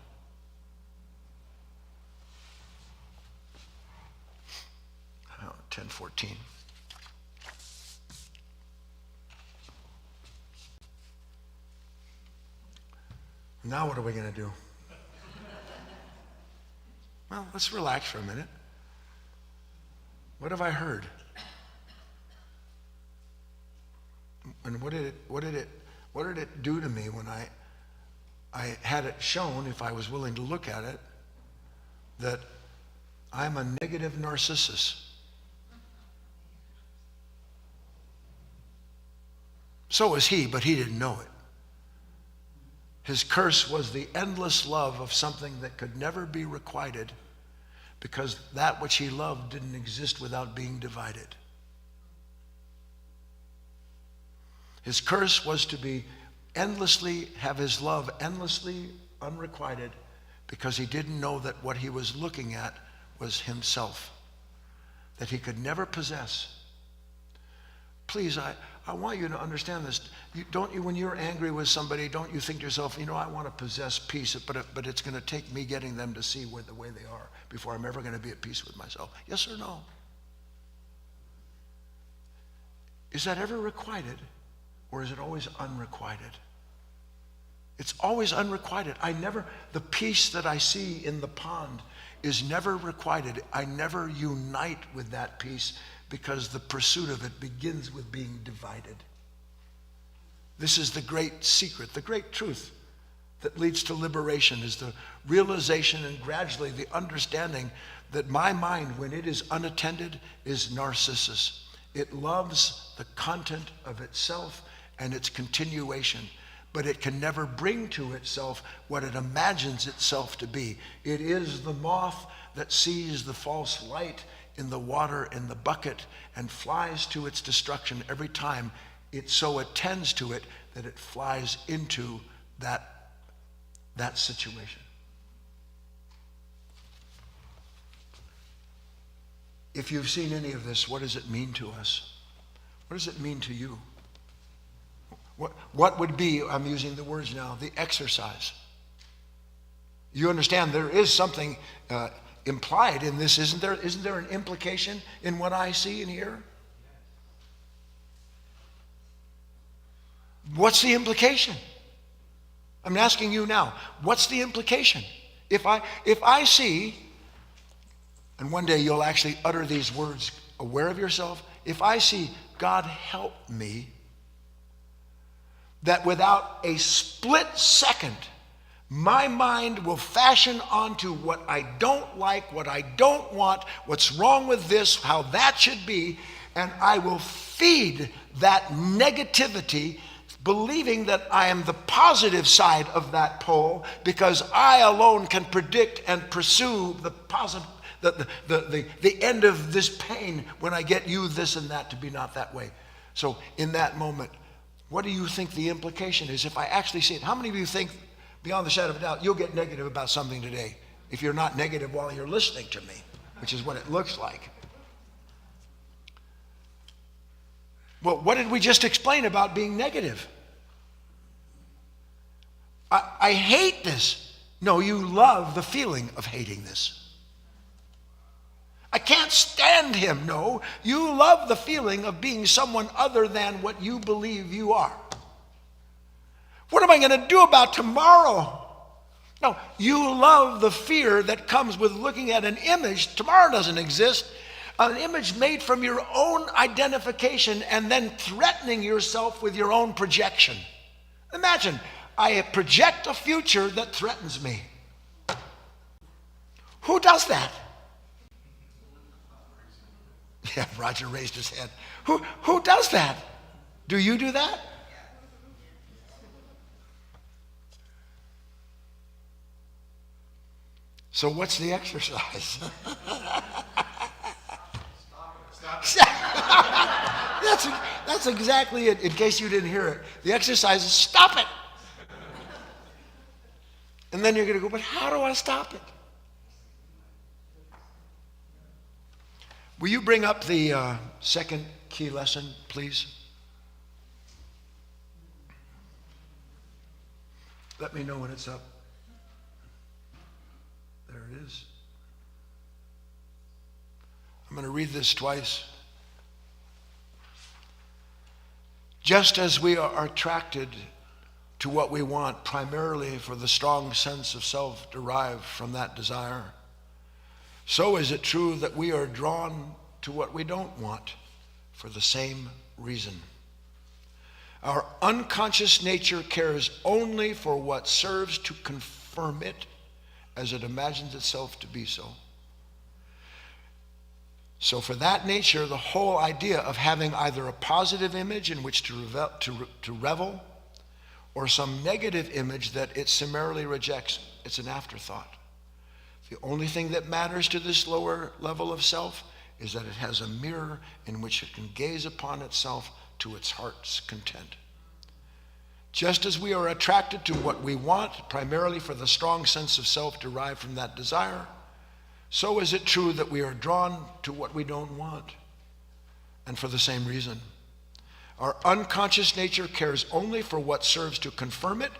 Oh, 10:14. Now what are we going to do? Well, let's relax for a minute. What have I heard? And what did it do to me when I had it shown, if I was willing to look at it, that I'm a negative narcissist? So was he, but he didn't know it. His curse was the endless love of something that could never be requited because that which he loved didn't exist without being divided. His curse was to be have his love endlessly unrequited because he didn't know that what he was looking at was himself, that he could never possess. Please, I want you to understand this. When you're angry with somebody, don't you think to yourself, I want to possess peace, but it's going to take me getting them to see the way they are before I'm ever going to be at peace with myself? Yes or no? Is that ever requited, or is it always unrequited? It's always unrequited. The peace that I see in the pond is never requited. I never unite with that peace because the pursuit of it begins with being divided. This is the great secret, the great truth that leads to liberation, is the realization and gradually the understanding that my mind, when it is unattended, is narcissus. It loves the content of itself and its continuation, but it can never bring to itself what it imagines itself to be. It is the moth that sees the false light in the water in the bucket and flies to its destruction every time it so attends to it that it flies into that situation. If you've seen any of this, what does it mean to us? What does it mean to you? What would be, I'm using the words now, the exercise? You understand there is something implied in this, isn't there? Isn't there an implication in what I see and hear? What's the implication? I'm asking you now, what's the implication? If I see, and one day you'll actually utter these words aware of yourself, if I see, God help me, that without a split second, my mind will fashion onto what I don't like, what I don't want, what's wrong with this, how that should be, and I will feed that negativity, believing that I am the positive side of that pole because I alone can predict and pursue the positive, the end of this pain when I get you this and that to be not that way. So in that moment, what do you think the implication is if I actually see it? How many of you think, beyond the shadow of a doubt, you'll get negative about something today if you're not negative while you're listening to me, which is what it looks like? Well, what did we just explain about being negative? I hate this. No, you love the feeling of hating this. I can't stand him. No, you love the feeling of being someone other than what you believe you are. What am I going to do about tomorrow? No, you love the fear that comes with looking at an image. Tomorrow doesn't exist. An image made from your own identification and then threatening yourself with your own projection. Imagine, I project a future that threatens me. Who does that? Yeah, Roger raised his head. Who does that? Do you do that? So what's the exercise? That's exactly it, in case you didn't hear it. The exercise is stop it. And then you're going to go, but how do I stop it? Will you bring up the second key lesson, please? Let me know when it's up. There it is. I'm going to read this twice. Just as we are attracted to what we want primarily for the strong sense of self derived from that desire, so is it true that we are drawn to what we don't want for the same reason. Our unconscious nature cares only for what serves to confirm it as it imagines itself to be so. So for that nature, the whole idea of having either a positive image in which to revel or some negative image that it summarily rejects, it's an afterthought. The only thing that matters to this lower level of self is that it has a mirror in which it can gaze upon itself to its heart's content. Just as we are attracted to what we want primarily for the strong sense of self derived from that desire, so is it true that we are drawn to what we don't want, and for the same reason. Our unconscious nature cares only for what serves to confirm it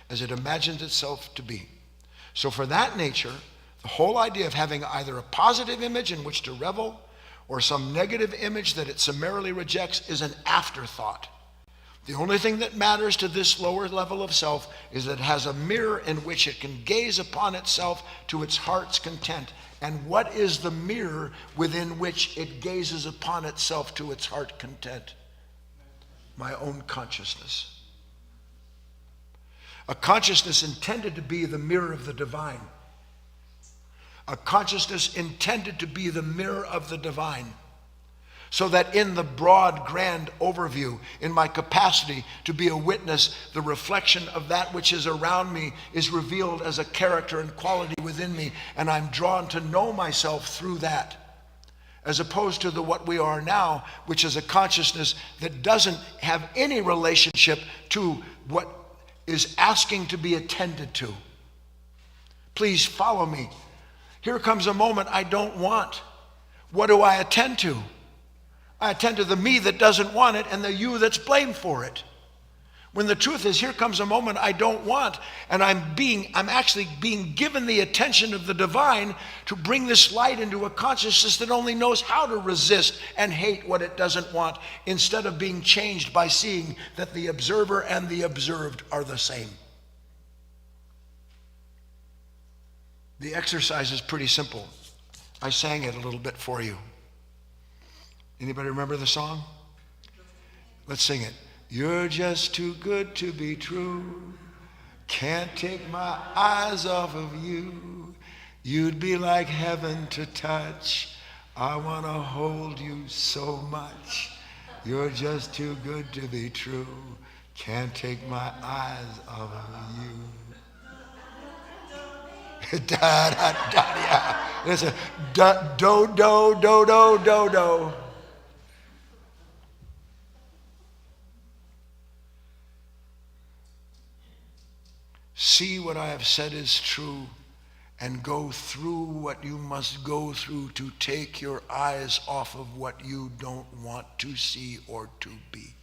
as it imagines itself to be. So for that nature, the whole idea of having either a positive image in which to revel or some negative image that it summarily rejects is an afterthought. The only thing that matters to this lower level of self is that it has a mirror in which it can gaze upon itself to its heart's content. And what is the mirror within which it gazes upon itself to its heart content? My own consciousness. A consciousness intended to be the mirror of the divine. A consciousness intended to be the mirror of the divine. So that in the broad, grand overview, in my capacity to be a witness, the reflection of that which is around me is revealed as a character and quality within me, and I'm drawn to know myself through that, as opposed to what we are now, which is a consciousness that doesn't have any relationship to what is asking to be attended to. Please follow me. Here comes a moment I don't want. What do I attend to? I attend to the me that doesn't want it and the you that's blamed for it. When the truth is, here comes a moment I don't want, and I'm actually being given the attention of the divine to bring this light into a consciousness that only knows how to resist and hate what it doesn't want, instead of being changed by seeing that the observer and the observed are the same. The exercise is pretty simple. I sang it a little bit for you. Anybody remember the song? Let's sing it. You're just too good to be true. Can't take my eyes off of you. You'd be like heaven to touch. I want to hold you so much. You're just too good to be true. Can't take my eyes off of you. Da da da yeah. There's a do do do do do do. See what I have said is true, and go through what you must go through to take your eyes off of what you don't want to see or to be.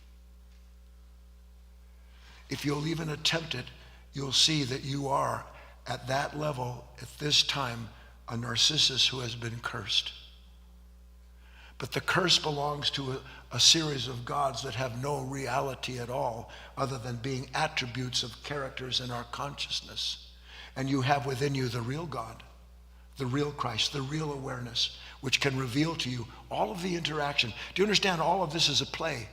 If you'll even attempt it, you'll see that you are, at that level, at this time, a narcissus who has been cursed. But the curse belongs to a series of gods that have no reality at all other than being attributes of characters in our consciousness. And you have within you the real God, the real Christ, the real awareness, which can reveal to you all of the interaction. Do you understand? All of this is a play.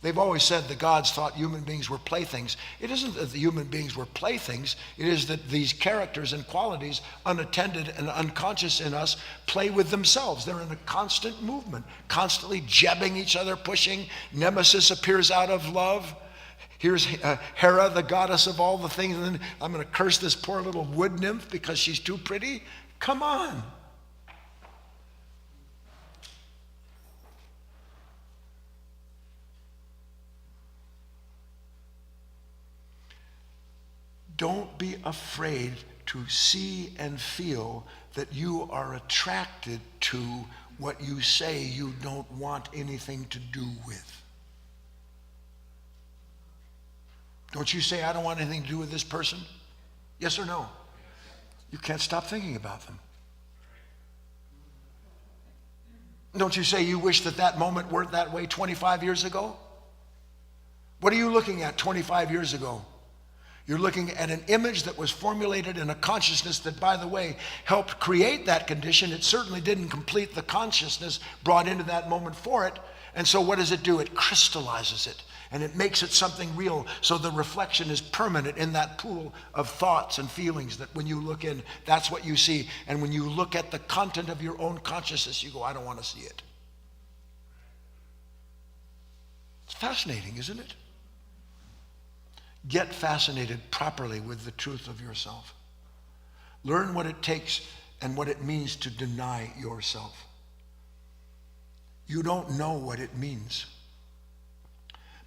They've always said the gods thought human beings were playthings. It isn't that the human beings were playthings. It is that these characters and qualities, unattended and unconscious in us, play with themselves. They're in a constant movement, constantly jabbing each other, pushing. Nemesis appears out of love. Here's Hera, the goddess of all the things, and then I'm going to curse this poor little wood nymph because she's too pretty. Come on. Don't be afraid to see and feel that you are attracted to what you say you don't want anything to do with. Don't you say, I don't want anything to do with this person? Yes or no? You can't stop thinking about them. Don't you say you wish that that moment weren't that way 25 years ago? What are you looking at 25 years ago? You're looking at an image that was formulated in a consciousness that, by the way, helped create that condition. It certainly didn't complete the consciousness brought into that moment for it. And so what does it do? It crystallizes it, and it makes it something real. So the reflection is permanent in that pool of thoughts and feelings that when you look in, that's what you see. And when you look at the content of your own consciousness, you go, I don't want to see it. It's fascinating, isn't it? Get fascinated properly with the truth of yourself. Learn what it takes and what it means to deny yourself. You don't know what it means.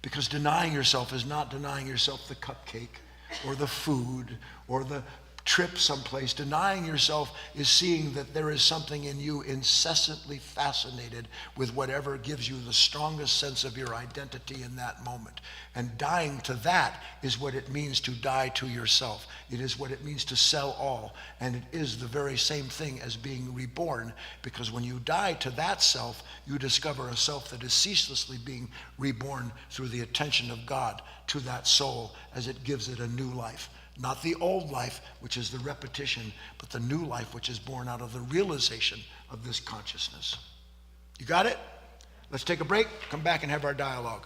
Because denying yourself is not denying yourself the cupcake or the food or the trip someplace. Denying yourself is seeing that there is something in you incessantly fascinated with whatever gives you the strongest sense of your identity in that moment. And dying to that is what it means to die to yourself. It is what it means to sell all. And it is the very same thing as being reborn, because when you die to that self, you discover a self that is ceaselessly being reborn through the attention of God to that soul as it gives it a new life. Not the old life, which is the repetition, but the new life, which is born out of the realization of this consciousness. You got it? Let's take a break, come back and have our dialogue.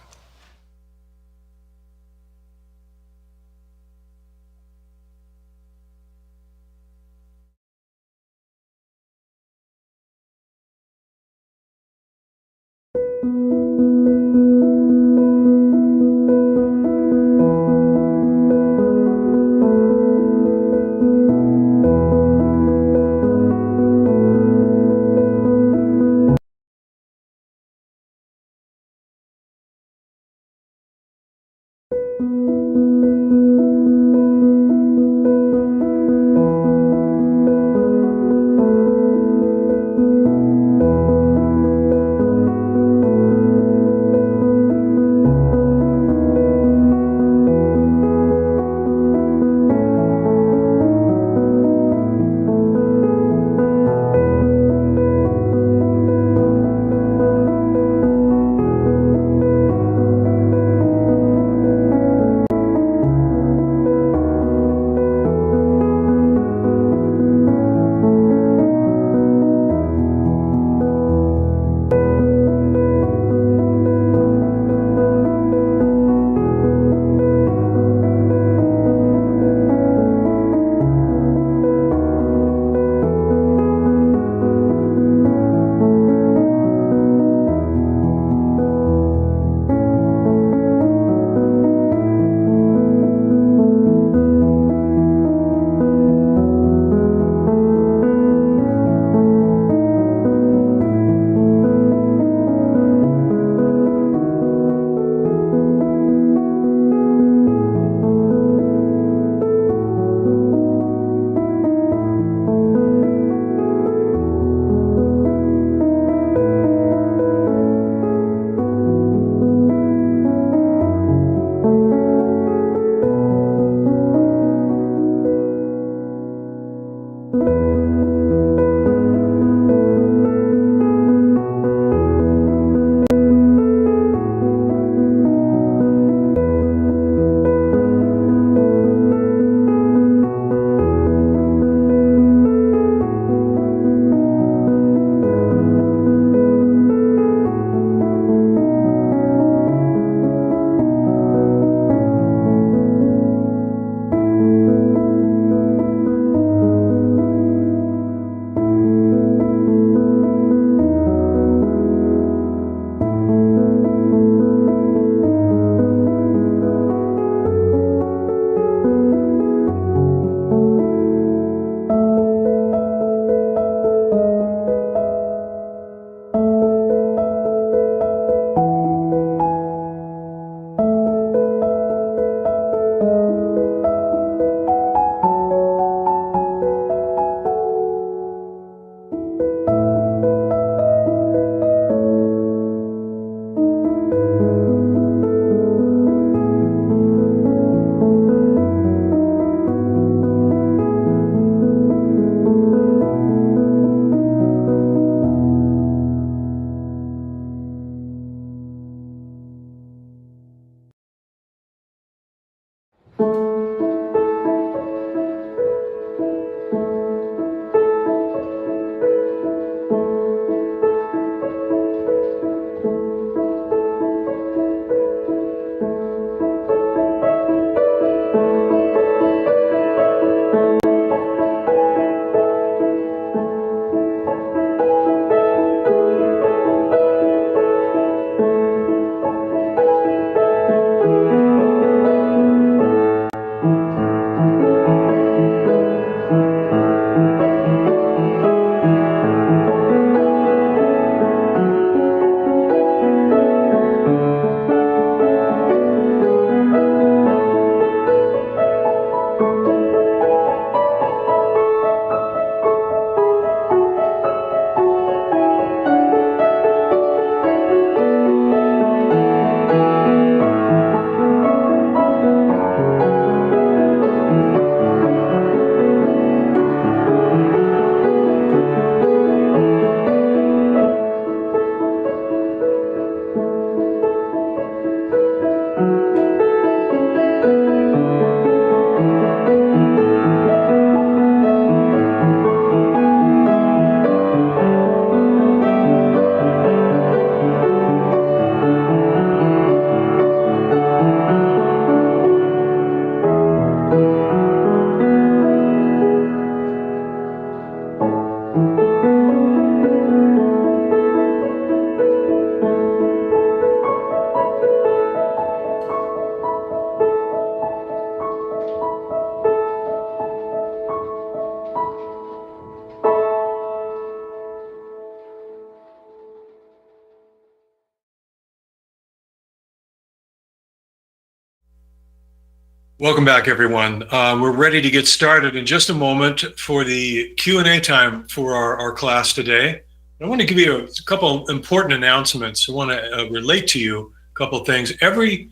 Welcome back, everyone. We're ready to get started in just a moment for the Q&A time for our class today. I want to give you a couple important announcements. I want to relate to you a couple of things. Every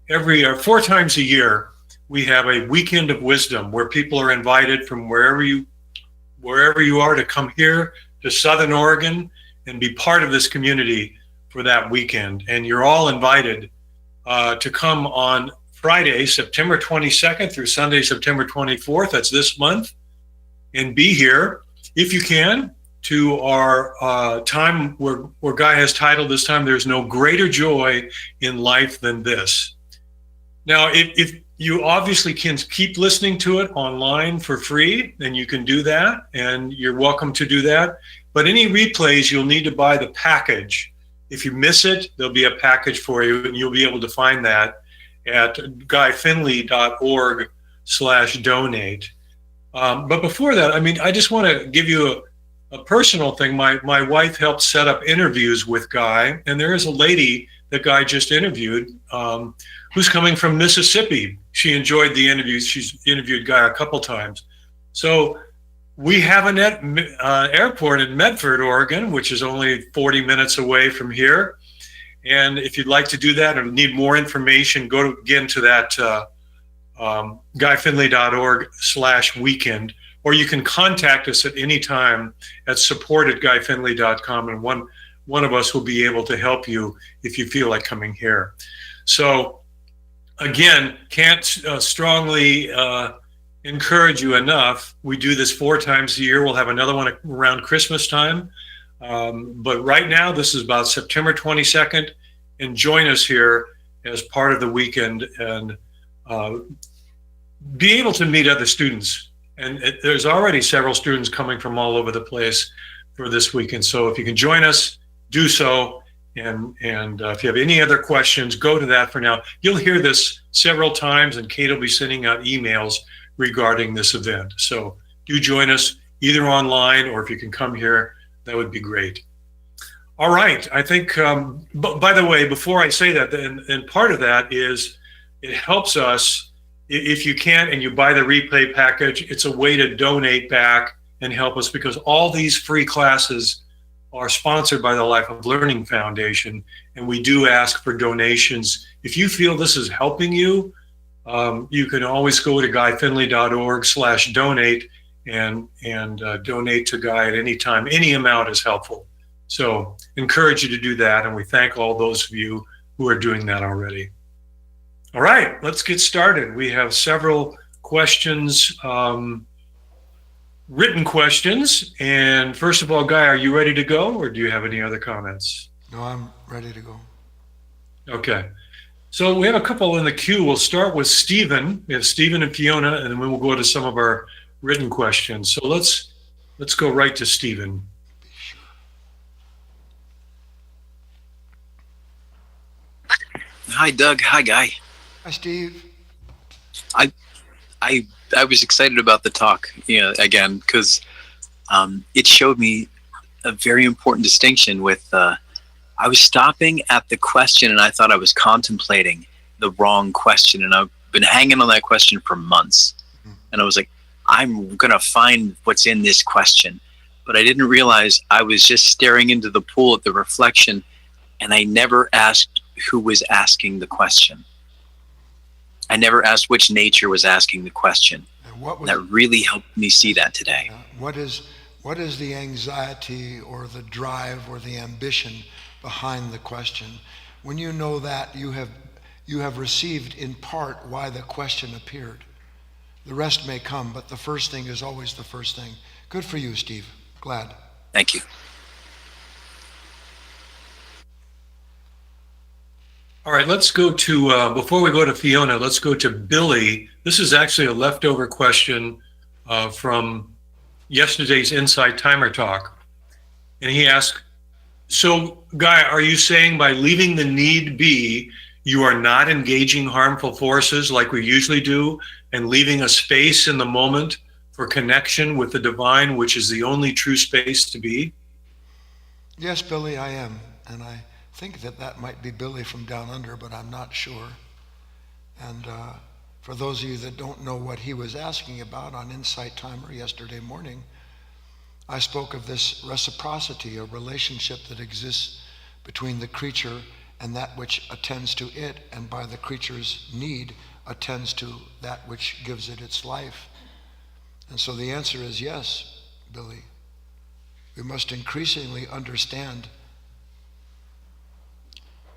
4 times a year, we have a weekend of wisdom where people are invited from wherever you are to come here to Southern Oregon and be part of this community for that weekend. And you're all invited to come on Friday, September 22nd through Sunday, September 24th. That's this month. And be here, if you can, to our time where Guy has titled this time, There's No Greater Joy in Life Than This. Now, if you obviously can keep listening to it online for free, then you can do that, and you're welcome to do that. But any replays, you'll need to buy the package. If you miss it, there'll be a package for you, and you'll be able to find that at guyfinley.org/donate. But before that, I just want to give you a personal thing. My wife helped set up interviews with Guy, and there is a lady that Guy just interviewed who's coming from Mississippi. She enjoyed the interviews. She's interviewed Guy a couple times. So we have an airport in Medford, Oregon, which is only 40 minutes away from here. And if you'd like to do that or need more information, go again to that guyfinley.org/weekend, or you can contact us at any time at support@guyfinley.com, and one of us will be able to help you if you feel like coming here. So again, can't strongly encourage you enough. We do this 4 times a year. We'll have another one around Christmas time. But right now, this is about September 22nd, and join us here as part of the weekend and be able to meet other students. And there's already several students coming from all over the place for this weekend. So if you can join us, do so. And if you have any other questions, go to that for now. You'll hear this several times, and Kate will be sending out emails regarding this event. So do join us either online, or if you can come here, that would be great. All right. I think, by the way, before I say that, and part of that is it helps us, if you can, and you buy the replay package, it's a way to donate back and help us, because all these free classes are sponsored by the Life of Learning Foundation, and we do ask for donations. If you feel this is helping you, you can always go to guyfinley.org/donate and donate to Guy at any time. Any amount is helpful. So encourage you to do that, and we thank all those of you who are doing that already. All right, let's get started. We have several questions, written questions. And first of all, Guy, are you ready to go, or do you have any other comments? No, I'm ready to go. Okay. So we have a couple in the queue. We'll start with Stephen. We have Stephen and Fiona, and then we will go to some of our written questions. So let's go right to Stephen. Hi, Doug. Hi, Guy. Hi, Steve. I was excited about the talk, again, because it showed me a very important distinction with, I was stopping at the question, and I thought I was contemplating the wrong question, and I've been hanging on that question for months. And I was like, I'm going to find what's in this question. But I didn't realize I was just staring into the pool at the reflection, and I never asked who was asking the question. I never asked which nature was asking the question. That really helped me see that today. What is the anxiety or the drive or the ambition behind the question? When you know that, you have received in part why the question appeared. The rest may come, but the first thing is always the first thing. Good for you, Steve. Glad. Thank you. All right, let's go to, before we go to Fiona, let's go to Billy. This is actually a leftover question from yesterday's Inside Timer Talk. And he asked, so Guy, are you saying by leaving the need be, you are not engaging harmful forces like we usually do, and leaving a space in the moment for connection with the divine, which is the only true space to be? Yes, Billy, I am. And I think that might be Billy from down under, but I'm not sure. And For those of you that don't know what he was asking about on Insight Timer yesterday morning, I spoke of this reciprocity, a relationship that exists between the creature and that which attends to it, and by the creature's need attends to that which gives it its life. And so the answer is yes, Billy. We must increasingly understand,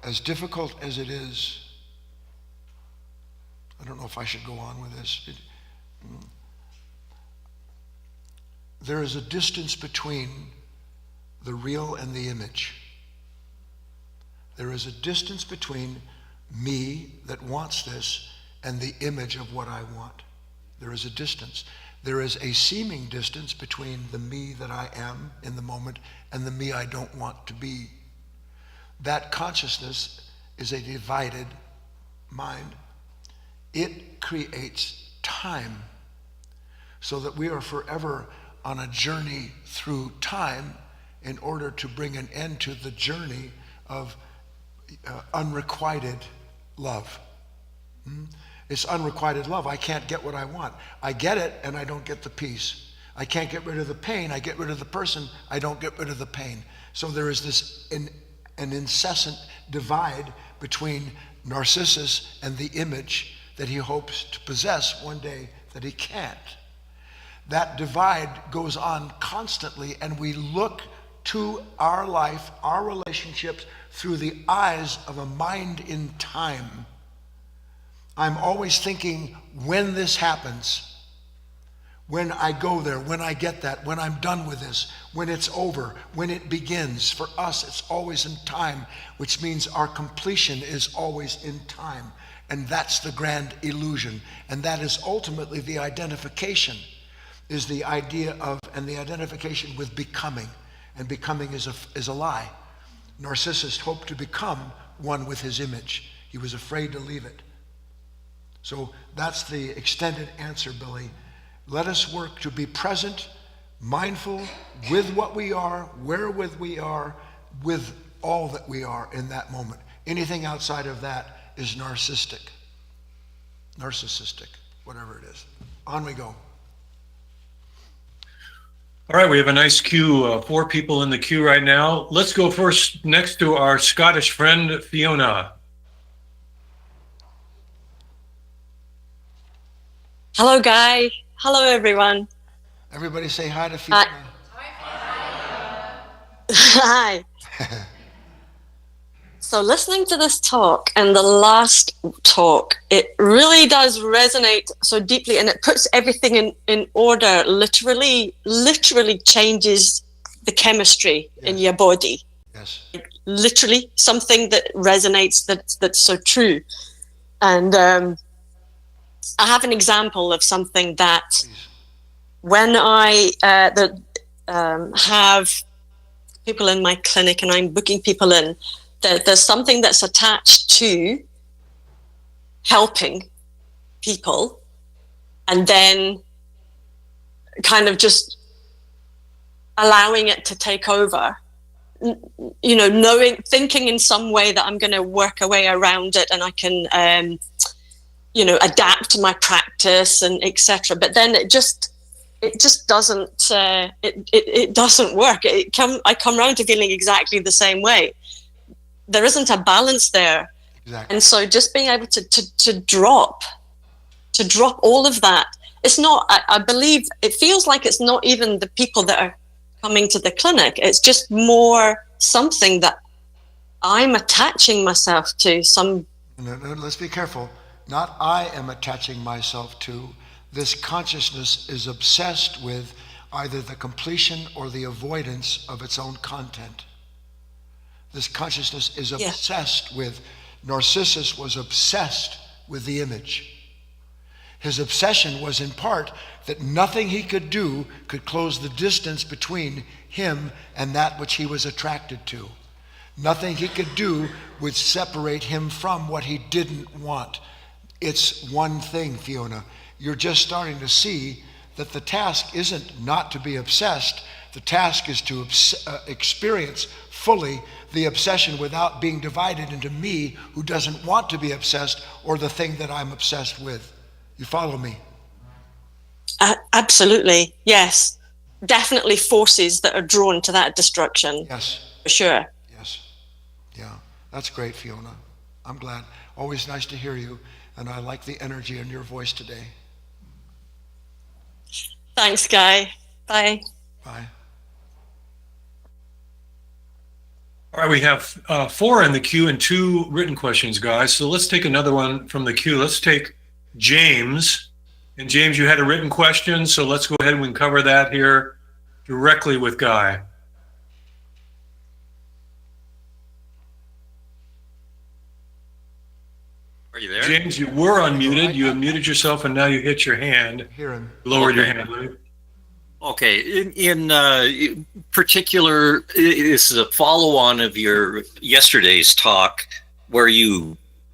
as difficult as it is, I don't know if I should go on with this. There is a distance between the real and the image. There is a distance between me that wants this and the image of what I want. There is a distance. There is a seeming distance between the me that I am in the moment and the me I don't want to be. That consciousness is a divided mind. It creates time so that we are forever on a journey through time in order to bring an end to the journey of unrequited love. It's unrequited love. I can't get what I want. I get it and I don't get the peace. I can't get rid of the pain. I get rid of the person. I don't get rid of the pain. So there is this an incessant divide between Narcissus and the image that he hopes to possess one day that he can't. That divide goes on constantly, and we look to our life, our relationships, through the eyes of a mind in time. I'm always thinking, when this happens, when I go there, when I get that, when I'm done with this, when it's over, when it begins. For us, it's always in time, which means our completion is always in time. And that's the grand illusion. And that is ultimately the identification, is the idea of, and the identification with becoming. And becoming is a lie. Narcissus hoped to become one with his image. He was afraid to leave it. So that's the extended answer, Billy. Let us work to be present, mindful with what we are, wherewith we are, with all that we are in that moment. Anything outside of that is narcissistic, whatever it is. On we go. All right, we have a nice queue, 4 people in the queue right now. Let's go first next to our Scottish friend, Fiona. Hello, Guy. Hello, everyone. Everybody say hi to Fiona. Hi. So listening to this talk and the last talk, it really does resonate so deeply, and it puts everything in order, literally changes the chemistry in your body. Yes. Like, literally something that resonates, that's so true. And I have an example of something that when I have people in my clinic and I'm booking people in, there's something that's attached to helping people and then kind of just allowing it to take over, thinking in some way that I'm going to work a way around it and I can, adapt my practice and etc. But then it just doesn't, it doesn't work. I come around to feeling exactly the same way. There isn't a balance there. Exactly. And so just being able to drop all of that. It's not, I believe, it feels like it's not even the people that are coming to the clinic. It's just more something that I'm attaching myself to. No, let's be careful. Not I am attaching myself to. This consciousness is obsessed with either the completion or the avoidance of its own content. This consciousness is obsessed with. Narcissus was obsessed with the image. His obsession was in part that nothing he could do could close the distance between him and that which he was attracted to. Nothing he could do would separate him from what he didn't want. It's one thing, Fiona. You're just starting to see that the task isn't not to be obsessed. The task is to experience fully the obsession without being divided into me who doesn't want to be obsessed or the thing that I'm obsessed with. You follow me? Absolutely, yes. Definitely forces that are drawn to that destruction. Yes. For sure. Yes. Yeah. That's great, Fiona. I'm glad. Always nice to hear you, and I like the energy in your voice today. Thanks, Guy. Bye. Bye. All right, we have 4 in the queue and 2 written questions, guys. So let's take another one from the queue. Let's take James. And James, you had a written question, so let's go ahead and we can cover that here directly with Guy. Are you there? James, you were unmuted. You have muted yourself, and now you hit your hand. Hear him. Lowered your Okay. hand, right? Okay. In particular, this is a follow-on of your yesterday's talk, where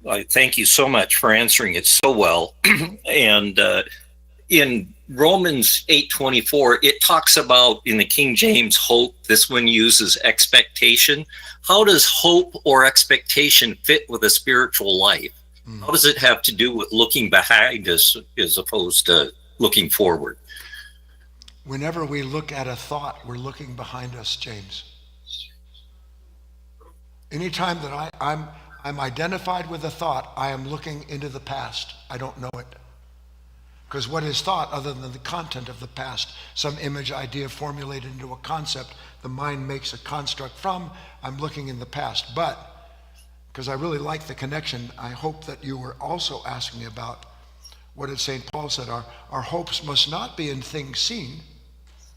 I thank you so much for answering it so well. And in Romans 8:24, it talks about, in the King James, hope. This one uses expectation. How does hope or expectation fit with a spiritual life? How does it have to do with looking behind us as opposed to looking forward? Whenever we look at a thought, we're looking behind us, James. Anytime that I'm identified with a thought, I am looking into the past. I don't know it. Because what is thought other than the content of the past? Some image, idea formulated into a concept the mind makes a construct from. I'm looking in the past. But because I really like the connection, I hope that you were also asking about what did St. Paul said, our hopes must not be in things seen,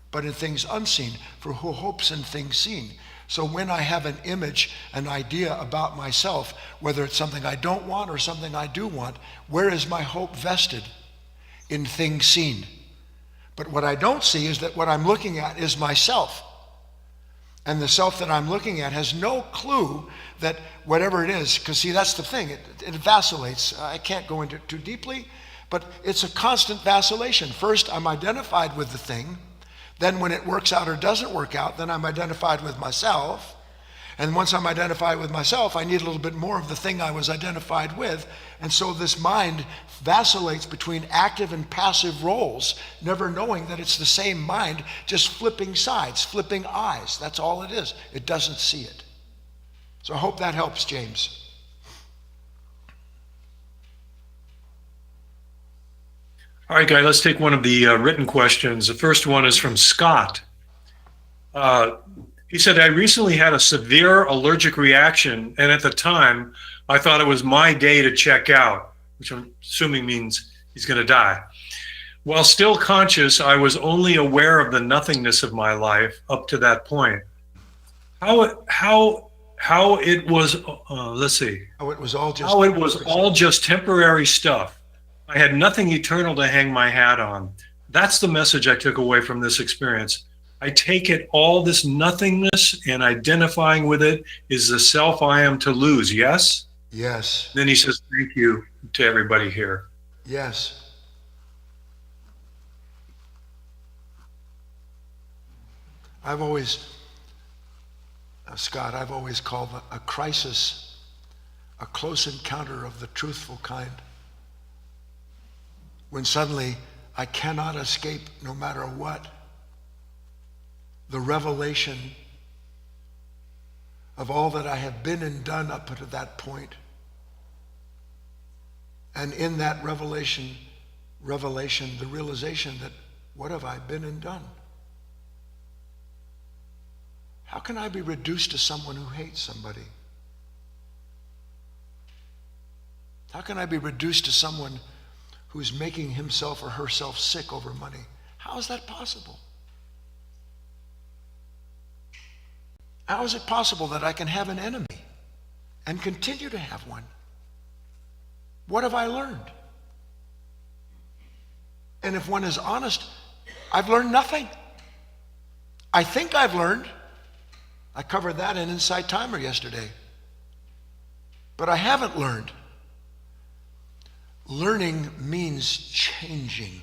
but in things unseen. For who hopes in things seen? So when I have an image, an idea about myself, whether it's something I don't want or something I do want, where is my hope vested? In things seen. But what I don't see is that what I'm looking at is myself. And the self that I'm looking at has no clue that whatever it is, because see, that's the thing, it vacillates. I can't go into it too deeply, but it's a constant vacillation. First, I'm identified with the thing. Then when it works out or doesn't work out, then I'm identified with myself. And once I'm identified with myself, I need a little bit more of the thing I was identified with. And so this mind vacillates between active and passive roles, never knowing that it's the same mind, just flipping sides, flipping eyes. That's all it is. It doesn't see it. So I hope that helps, James. All right, Guy, let's take one of the written questions. The first one is from Scott. He said, I recently had a severe allergic reaction, and at the time, I thought it was my day to check out, which I'm assuming means he's going to die. While still conscious, I was only aware of the nothingness of my life up to that point. How it was, let's see. How it was all just... How it was all just temporary stuff. I had nothing eternal to hang my hat on. That's the message I took away from this experience. I take it all this nothingness and identifying with it is the self I am to lose, yes? Yes. Then he says, thank you to everybody here. Yes. I've always, Scott, I've always called a crisis a close encounter of the truthful kind. When suddenly I cannot escape, no matter what, the revelation of all that I have been and done up to that point. And in that revelation, the realization that what have I been and done? How can I be reduced to someone who hates somebody? How can I be reduced to someone who's making himself or herself sick over money? How is that possible? How is it possible that I can have an enemy and continue to have one? What have I learned? And if one is honest, I've learned nothing. I think I've learned. I covered that in Insight Timer yesterday. But I haven't learned. Learning means changing.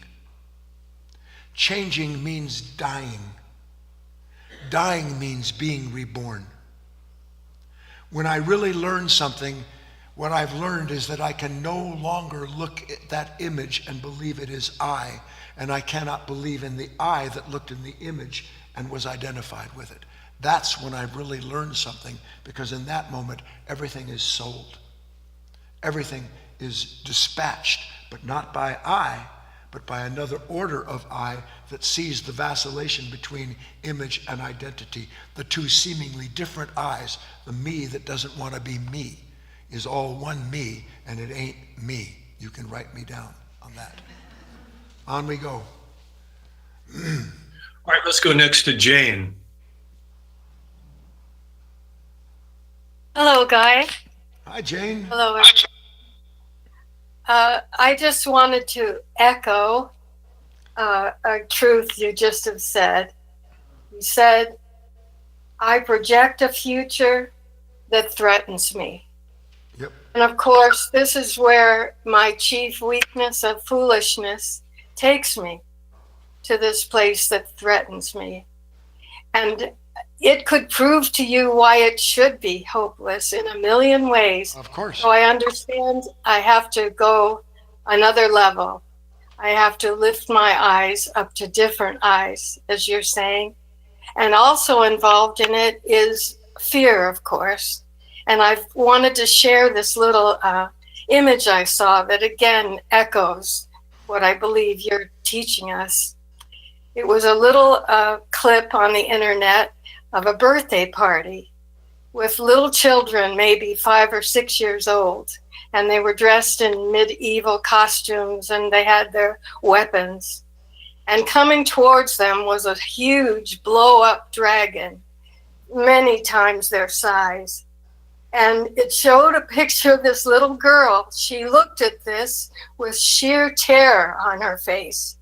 Changing means dying. Dying means being reborn. When I really learn something, What I've learned is that I can no longer look at that image and believe it is I, and I cannot believe in the I that looked in the image and was identified with it. That's when I've really learned something, because in that moment, everything is sold. Everything is dispatched, but not by I, but by another order of I that sees the vacillation between image and identity. The two seemingly different I's, the me that doesn't want to be me, is all one me, and it ain't me. You can write me down on that. On we go. All right, let's go next to Jane. Hello, Guy. Hi, Jane. Hello. I just wanted to echo a truth you just have said. You said, I project a future that threatens me. Yep. And of course, this is where my chief weakness of foolishness takes me, to this place that threatens me. And it could prove to you why it should be hopeless in a million ways. Of course. So I understand I have to go another level. I have to lift my eyes up to different eyes, as you're saying. And also involved in it is fear, of course. And I've wanted to share this little image I saw that again echoes what I believe you're teaching us. It was a little clip on the internet of a birthday party with little children, maybe 5 or 6 years old. And they were dressed in medieval costumes and they had their weapons. And coming towards them was a huge blow-up dragon, many times their size. And it showed a picture of this little girl. She looked at this with sheer terror on her face.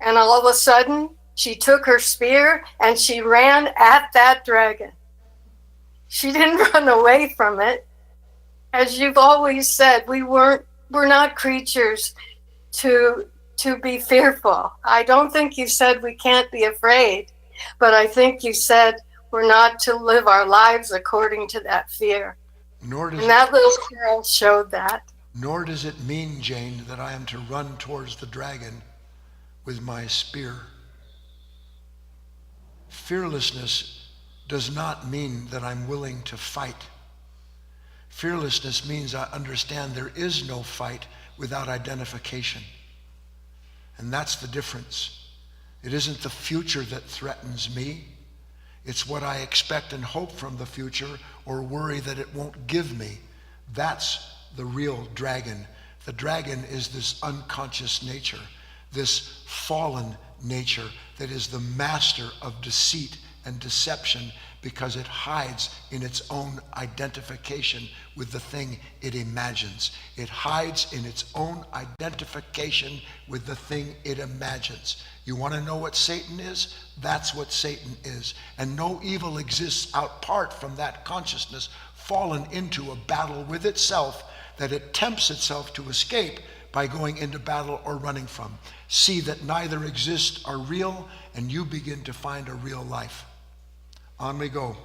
And all of a sudden, she took her spear and she ran at that dragon. She didn't run away from it. As you've always said, we're not creatures to be fearful. I don't think you said we can't be afraid, but I think you said we're not to live our lives according to that fear. And that little girl showed that. Nor does it mean, Jane, that I am to run towards the dragon with my spear. Fearlessness does not mean that I'm willing to fight. Fearlessness means I understand there is no fight without identification. And that's the difference. It isn't the future that threatens me. It's what I expect and hope from the future or worry that it won't give me. That's the real dragon. The dragon is this unconscious nature, this fallen nature that is the master of deceit and deception because it hides in its own identification with the thing it imagines. It hides in its own identification with the thing it imagines. You want to know what Satan is? That's what Satan is. And no evil exists apart from that consciousness fallen into a battle with itself that it tempts itself to escape by going into battle or running from. See that neither exist are real, and you begin to find a real life. On we go.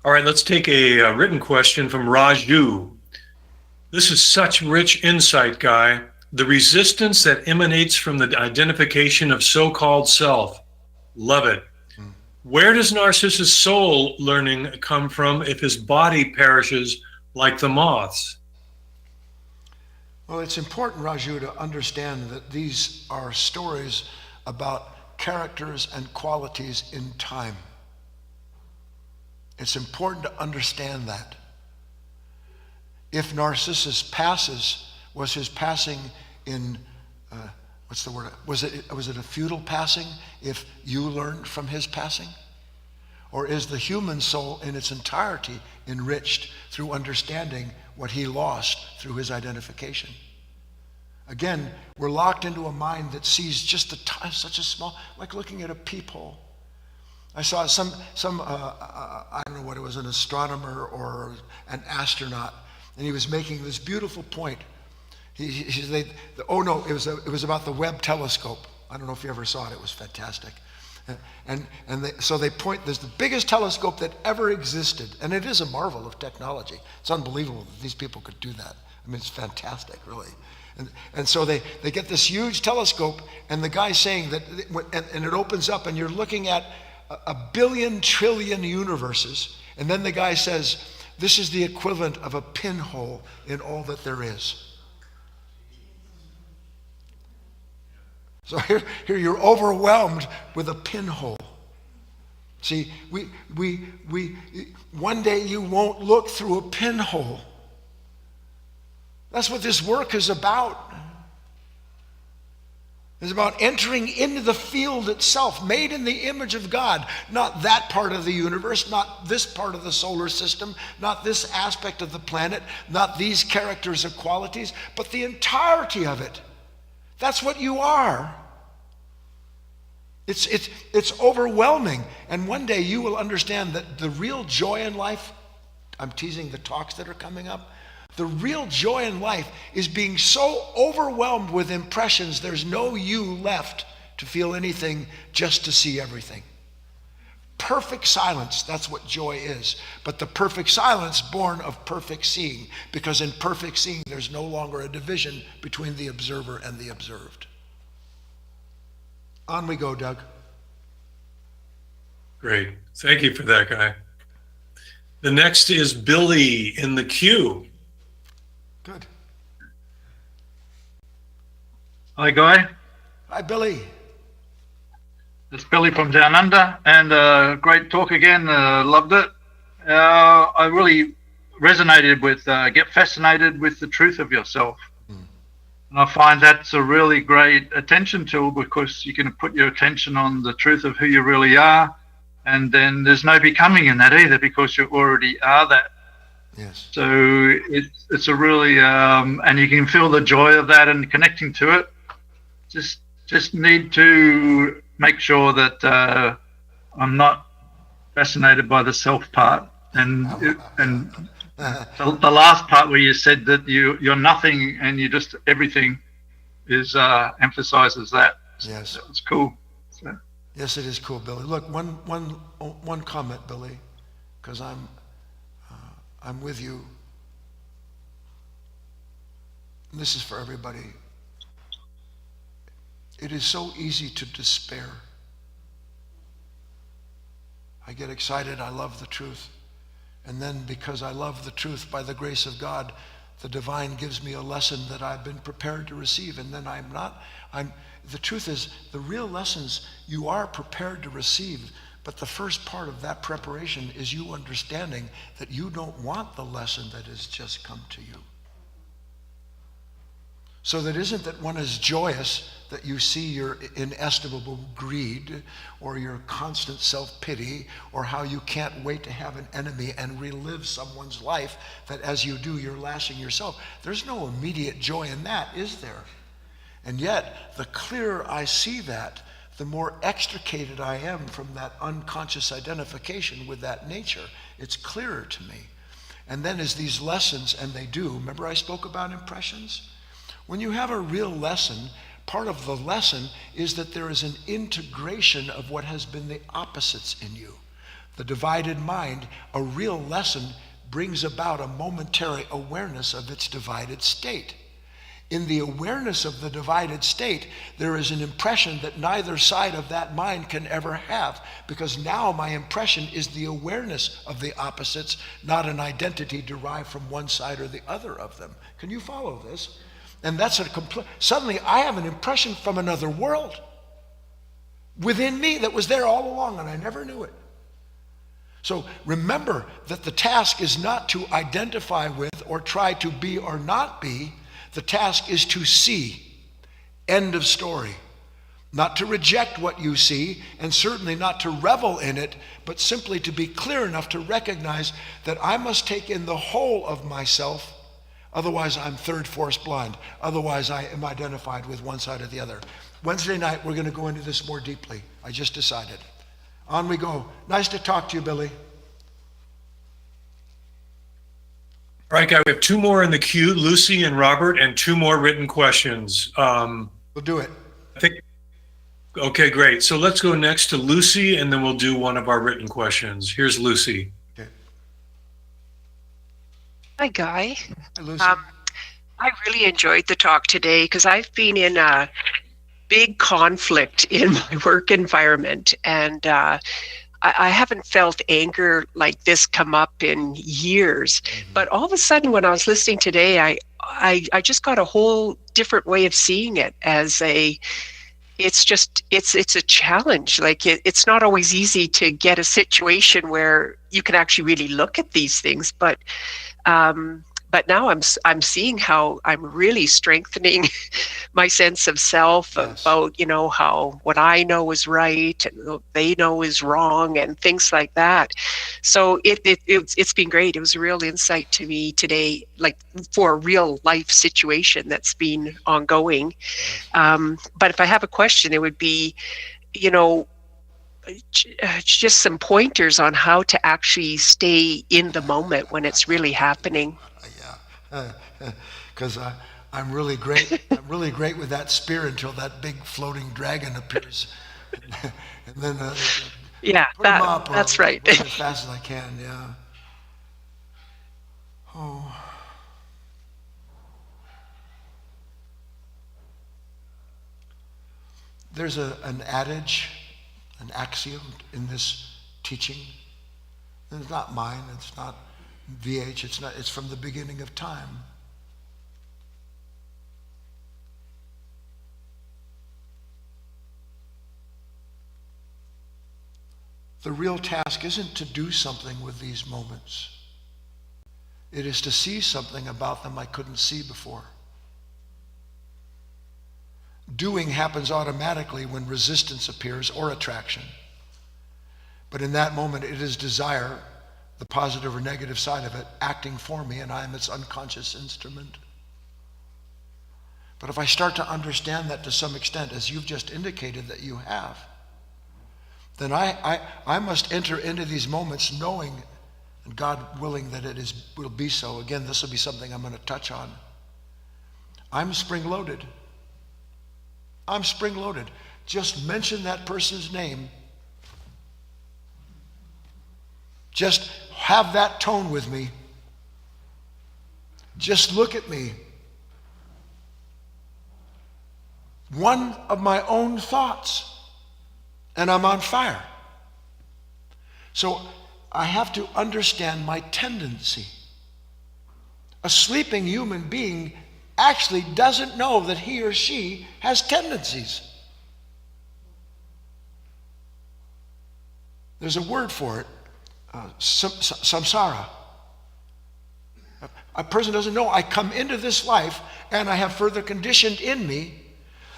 All right, let's take a written question from Raju. This is such rich insight, Guy. The resistance that emanates from the identification of so-called self. Love it. Where does Narcissus' soul learning come from if his body perishes like the moths? Well, it's important, Raju, to understand that these are stories about characters and qualities in time. It's important to understand that. If Narcissus passes, was his passing in, what's the word? Was it a futile passing if you learned from his passing? Or is the human soul in its entirety enriched through understanding what he lost through his identification? Again, we're locked into a mind that sees just such a small, like looking at a peephole. I saw some I don't know what it was, an astronomer or an astronaut, and he was making this beautiful point. He said, it was about the Webb telescope. I don't know if you ever saw it. It was fantastic. So they point, there's the biggest telescope that ever existed, and it is a marvel of technology. It's unbelievable that these people could do that. I mean, it's fantastic, really. And so they get this huge telescope, and the guy's saying that, and it opens up, and you're looking at a billion trillion universes, and then the guy says, this is the equivalent of a pinhole in all that there is. So here you're overwhelmed with a pinhole. See, one day you won't look through a pinhole. That's what this work is about. It's about entering into the field itself, made in the image of God. Not that part of the universe, not this part of the solar system, not this aspect of the planet, not these characters or qualities, but the entirety of it. That's what you are. It's overwhelming. And one day you will understand that the real joy in life, I'm teasing the talks that are coming up, the real joy in life is being so overwhelmed with impressions, there's no you left to feel anything, just to see everything. Perfect silence, that's what joy is. But the perfect silence born of perfect seeing, because in perfect seeing there's no longer a division between the observer and the observed. On we go, Doug. Great. Thank you for that, Guy. The next is Billy in the queue. Good. Hi, Guy. Hi, Billy. It's Billy from Down Under, and great talk again. Loved it. I really resonated with, get fascinated with the truth of yourself. And I find that's a really great attention tool, because you can put your attention on the truth of who you really are, and then there's no becoming in that either, because you already are that. Yes. So it's a really, and you can feel the joy of that and connecting to it. Just need to make sure that I'm not fascinated by the self part, and the last part where you said that you're nothing and you just everything is emphasizes that. Yes. That was cool. So. Yes, it is cool, Billy. Look, one comment, Billy, because I'm with you. And this is for everybody. It is so easy to despair. I get excited, I love the truth. And then because I love the truth, by the grace of God, the divine gives me a lesson that I've been prepared to receive. And then the truth is, the real lessons you are prepared to receive. But the first part of that preparation is you understanding that you don't want the lesson that has just come to you. So that isn't that one is joyous that you see your inestimable greed or your constant self-pity or how you can't wait to have an enemy and relive someone's life, that as you do, you're lashing yourself. There's no immediate joy in that, is there? And yet, the clearer I see that, the more extricated I am from that unconscious identification with that nature. It's clearer to me. And then as these lessons, and they do, remember I spoke about impressions? When you have a real lesson, part of the lesson is that there is an integration of what has been the opposites in you. The divided mind, a real lesson brings about a momentary awareness of its divided state. In the awareness of the divided state, there is an impression that neither side of that mind can ever have, because now my impression is the awareness of the opposites, not an identity derived from one side or the other of them. Can you follow this? And that's suddenly I have an impression from another world within me that was there all along and I never knew it. So remember that the task is not to identify with or try to be or not be. The task is to see. End of story. Not to reject what you see, and certainly not to revel in it, but simply to be clear enough to recognize that I must take in the whole of myself. Otherwise, I'm third force blind. Otherwise, I am identified with one side or the other. Wednesday night, we're going to go into this more deeply. I just decided. On we go. Nice to talk to you, Billy. All right, Guy, we have two more in the queue, Lucy and Robert, and two more written questions. We'll do it. I think. Okay, great. So let's go next to Lucy, and then we'll do one of our written questions. Here's Lucy. Okay. Hi, Guy. Hi, Lucy. I really enjoyed the talk today because I've been in a big conflict in my work environment, and I haven't felt anger like this come up in years. But all of a sudden, when I was listening today, I just got a whole different way of seeing it as it's a challenge. Like it's not always easy to get a situation where you can actually really look at these things, but now I'm seeing how I'm really strengthening my sense of self. Yes. About how what I know is right and what they know is wrong and things like that. So it's been great. It was a real insight to me today, like for a real life situation that's been ongoing. But if I have a question, it would be, just some pointers on how to actually stay in the moment when it's really happening. Because I'm really great. I'm really great with that spear until that big floating dragon appears, and then put them up that's right. As fast as I can. Yeah. Oh. There's an adage, an axiom in this teaching. It's not mine. It's not VH. It's from the beginning of time. The real task isn't to do something with these moments. It is to see something about them I couldn't see before. Doing happens automatically when resistance appears or attraction. But in that moment, it is desire, the positive or negative side of it, acting for me, and I am its unconscious instrument. But if I start to understand that to some extent, as you've just indicated that you have, then I must enter into these moments knowing, and God willing that will be so. Again, this will be something I'm going to touch on. I'm spring-loaded. I'm spring-loaded. Just mention that person's name. Just have that tone with me. Just look at me. One of my own thoughts, and I'm on fire. So I have to understand my tendency. A sleeping human being actually doesn't know that he or she has tendencies. There's a word for it, samsara. A person doesn't know I come into this life and I have further conditioned in me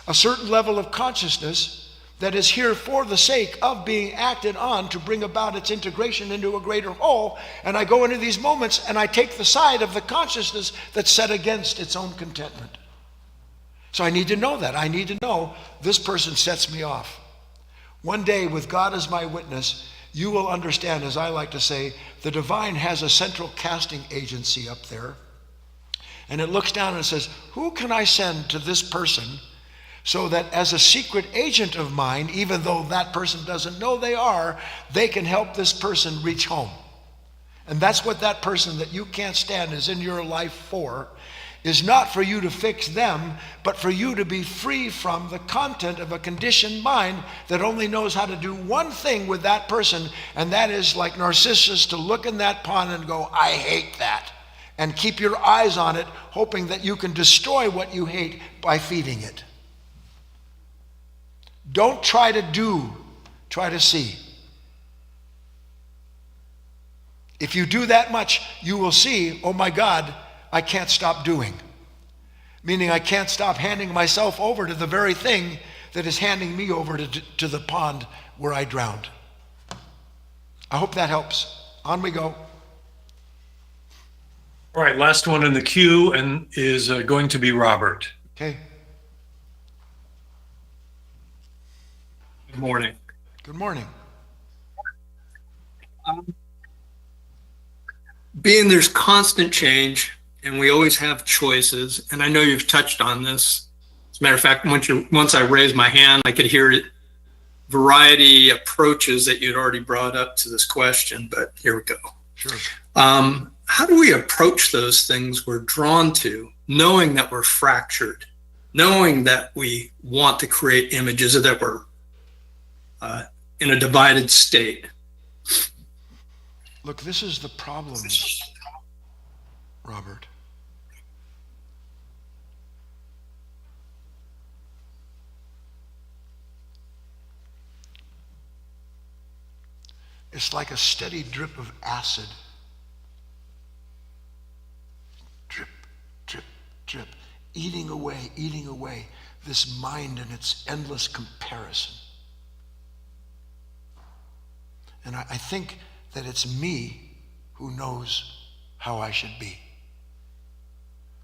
a certain level of consciousness that is here for the sake of being acted on to bring about its integration into a greater whole. And I go into these moments and I take the side of the consciousness that's set against its own contentment. So I need to know that. I need to know this person sets me off. One day, with God as my witness, you will understand, as I like to say, the divine has a central casting agency up there. And it looks down and says, who can I send to this person so that as a secret agent of mine, even though that person doesn't know they can help this person reach home. And that's what that person that you can't stand is in your life for, is not for you to fix them, but for you to be free from the content of a conditioned mind that only knows how to do one thing with that person, and that is like Narcissus to look in that pond and go, I hate that, and keep your eyes on it, hoping that you can destroy what you hate by feeding it. Don't try to do, try to see. If you do that much, you will see, oh my God, I can't stop doing. Meaning I can't stop handing myself over to the very thing that is handing me over to the pond where I drowned. I hope that helps. On we go. All right, last one in the queue and is going to be Robert. Okay. Good morning. Good morning. Being there's constant change and we always have choices, and I know you've touched on this. As a matter of fact, once I raised my hand, I could hear it variety approaches that you'd already brought up to this question, but here we go. Sure. How do we approach those things we're drawn to, knowing that we're fractured, knowing that we want to create images or that we're in a divided state? Look, this is the problem, Robert. It's like a steady drip of acid. Drip, drip, drip. Eating away this mind and its endless comparison. And I think that it's me who knows how I should be.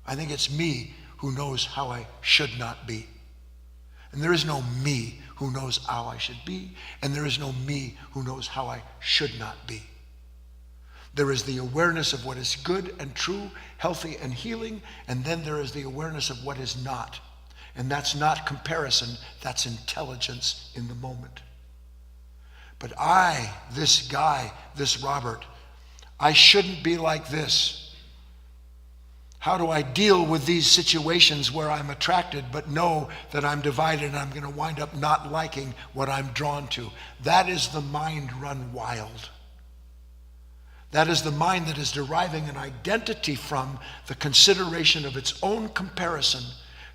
I think it's me who knows how I should not be. And there is no me who knows how I should be, and there is no me who knows how I should not be. There is the awareness of what is good and true, healthy and healing, and then there is the awareness of what is not. And that's not comparison, that's intelligence in the moment. But I, this Guy, this Robert, I shouldn't be like this. How do I deal with these situations where I'm attracted but know that I'm divided and I'm going to wind up not liking what I'm drawn to? That is the mind run wild. That is the mind that is deriving an identity from the consideration of its own comparison,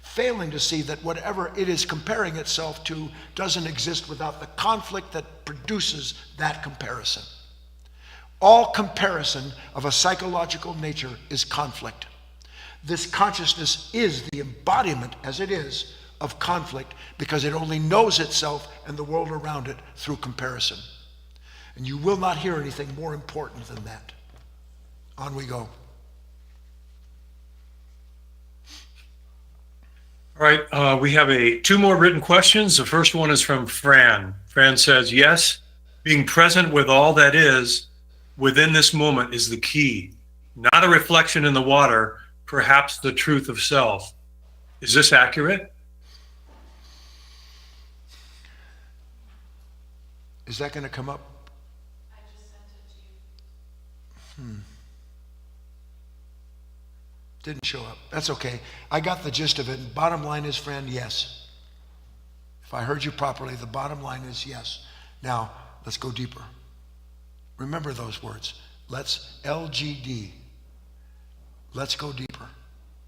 failing to see that whatever it is comparing itself to doesn't exist without the conflict that produces that comparison. All comparison of a psychological nature is conflict. This consciousness is the embodiment, as it is, of conflict because it only knows itself and the world around it through comparison. And you will not hear anything more important than that. On we go. All right, we have two more written questions. The first one is from Fran. Fran says, yes, being present with all that is within this moment is the key, not a reflection in the water, perhaps the truth of self. Is this accurate? Is that going to come up? I just sent it to you. Didn't show up. That's okay. I got the gist of it. Bottom line is, friend, yes. If I heard you properly, the bottom line is yes. Now, let's go deeper. Remember those words. Let's LGD. Let's go deeper.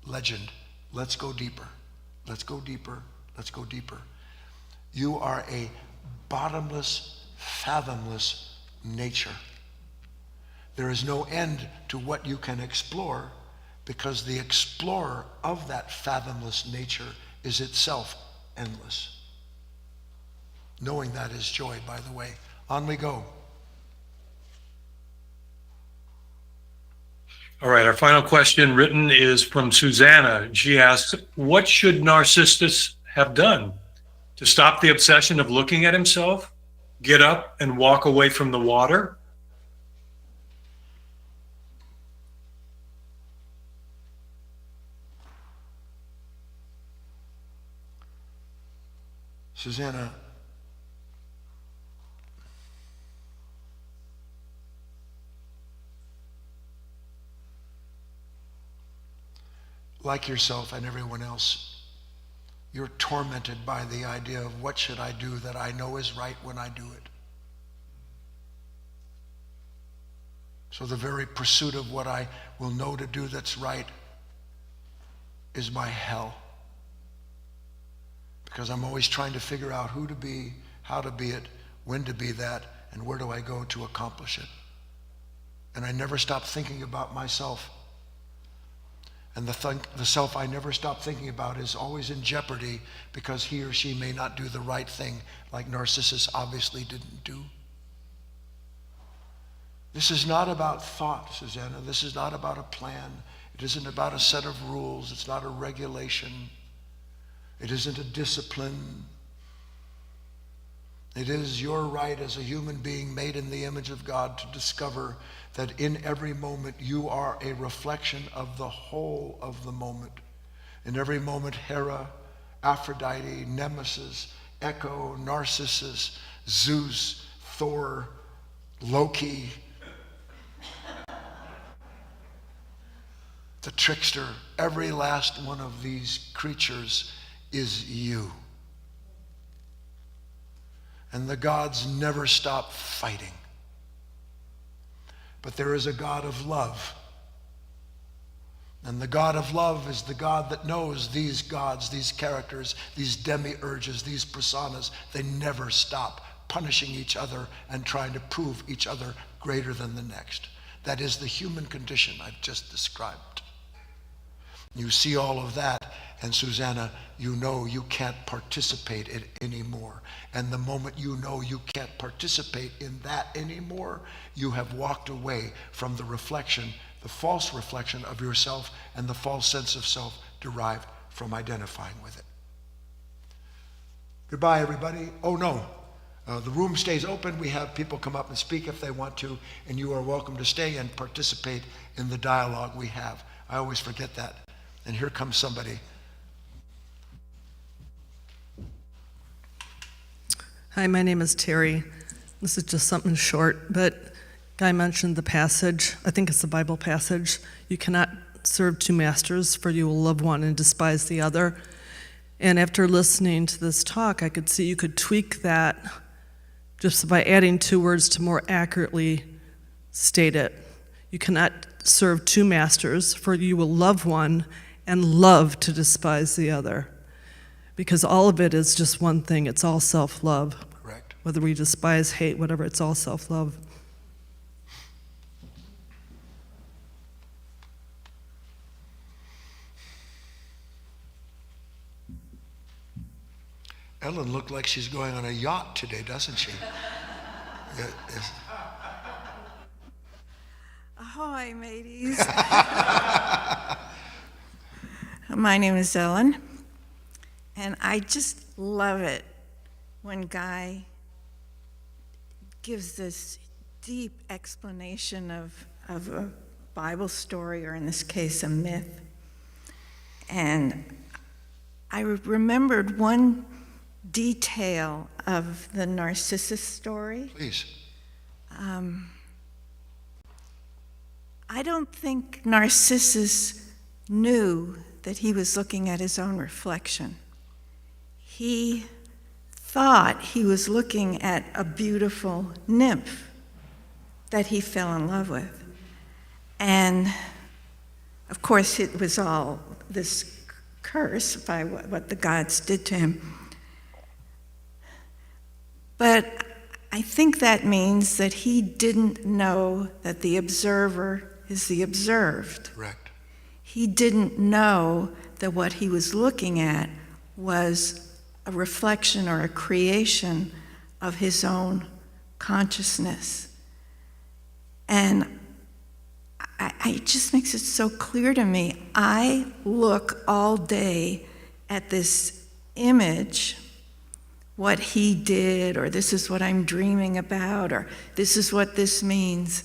Legend. Let's go deeper. Let's go deeper. Let's go deeper. You are a bottomless, fathomless nature. There is no end to what you can explore because the explorer of that fathomless nature is itself endless. Knowing that is joy, by the way. On we go. All right, our final question written is from Susanna. She asks, what should Narcissus have done to stop the obsession of looking at himself, get up and walk away from the water? Susanna, like yourself and everyone else, you're tormented by the idea of what should I do that I know is right when I do it. So the very pursuit of what I will know to do that's right is my hell. Because I'm always trying to figure out who to be, how to be it, when to be that, and where do I go to accomplish it. And I never stop thinking about myself. And the self I never stop thinking about is always in jeopardy because he or she may not do the right thing like Narcissus obviously didn't do. This is not about thought, Susanna. This is not about a plan. It isn't about a set of rules. It's not a regulation. It isn't a discipline. It is your right as a human being made in the image of God to discover that in every moment you are a reflection of the whole of the moment. In every moment, Hera, Aphrodite, Nemesis, Echo, Narcissus, Zeus, Thor, Loki, the trickster, every last one of these creatures is you. And the gods never stop fighting. But there is a God of love. And the God of love is the God that knows these gods, these characters, these demiurges, these personas. They never stop punishing each other and trying to prove each other greater than the next. That is the human condition I've just described. You see all of that, and Susanna, you know you can't participate in it anymore. And the moment you know you can't participate in that anymore, you have walked away from the reflection, the false reflection of yourself and the false sense of self derived from identifying with it. Goodbye, everybody. Oh, no. The room stays open. We have people come up and speak if they want to, and you are welcome to stay and participate in the dialogue we have. I always forget that. And here comes somebody. Hi, my name is Terry. This is just something short, but Guy mentioned the passage. I think it's the Bible passage. You cannot serve two masters, for you will love one and despise the other. And after listening to this talk, I could see you could tweak that just by adding two words to more accurately state it. You cannot serve two masters, for you will love one and love to despise the other. Because all of it is just one thing. It's all self-love. Correct. Whether we despise, hate, whatever, it's all self-love. Ellen looked like she's going on a yacht today, doesn't she? Ahoy, mateys. My name is Ellen, and I just love it when Guy gives this deep explanation of a Bible story, or in this case, a myth. And I remembered one detail of the Narcissus story. Please. I don't think Narcissus knew that he was looking at his own reflection. He thought he was looking at a beautiful nymph that he fell in love with. And of course, it was all this curse by what the gods did to him. But I think that means that he didn't know that the observer is the observed. Correct. He didn't know that what he was looking at was a reflection or a creation of his own consciousness. And it just makes it so clear to me. I look all day at this image, what he did, or this is what I'm dreaming about, or this is what this means.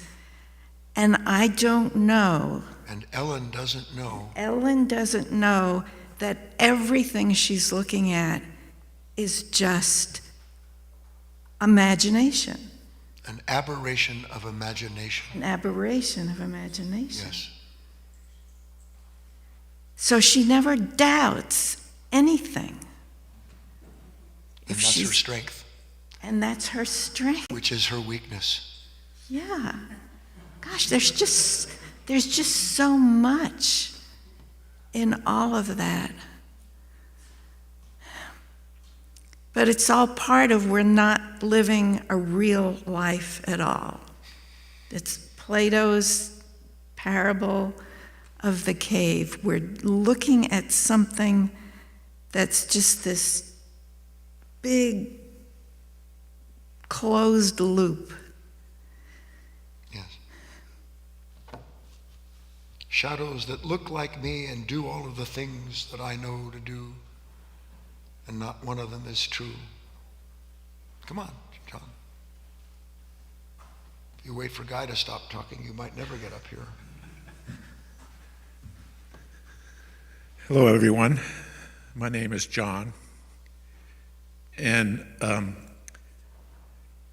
And I don't know. And Ellen doesn't know. Ellen doesn't know that everything she's looking at is just imagination. An aberration of imagination. An aberration of imagination. Yes. So she never doubts anything. And that's her strength. And that's her strength. Which is her weakness. Yeah. Gosh, there's just so much in all of that. But it's all part of we're not living a real life at all. It's Plato's parable of the cave. We're looking at something that's just this big closed loop. Yes. Shadows that look like me and do all of the things that I know to do, and not one of them is true. Come on, John. If you wait for Guy to stop talking, you might never get up here. Hello, everyone. My name is John. And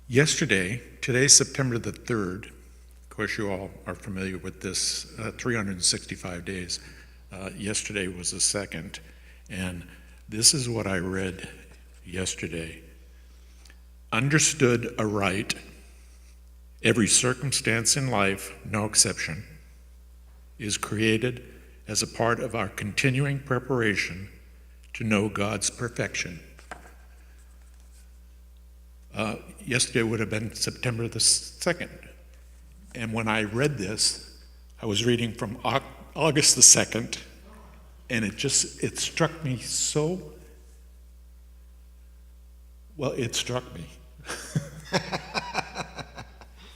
yesterday, today's September the 3rd, of course you all are familiar with this, 365 days. Yesterday was the 2nd, and this is what I read yesterday. Understood aright, every circumstance in life, no exception, is created as a part of our continuing preparation to know God's perfection. Yesterday would have been September the 2nd. And when I read this, I was reading from August the 2nd, and it struck me so, well, it struck me.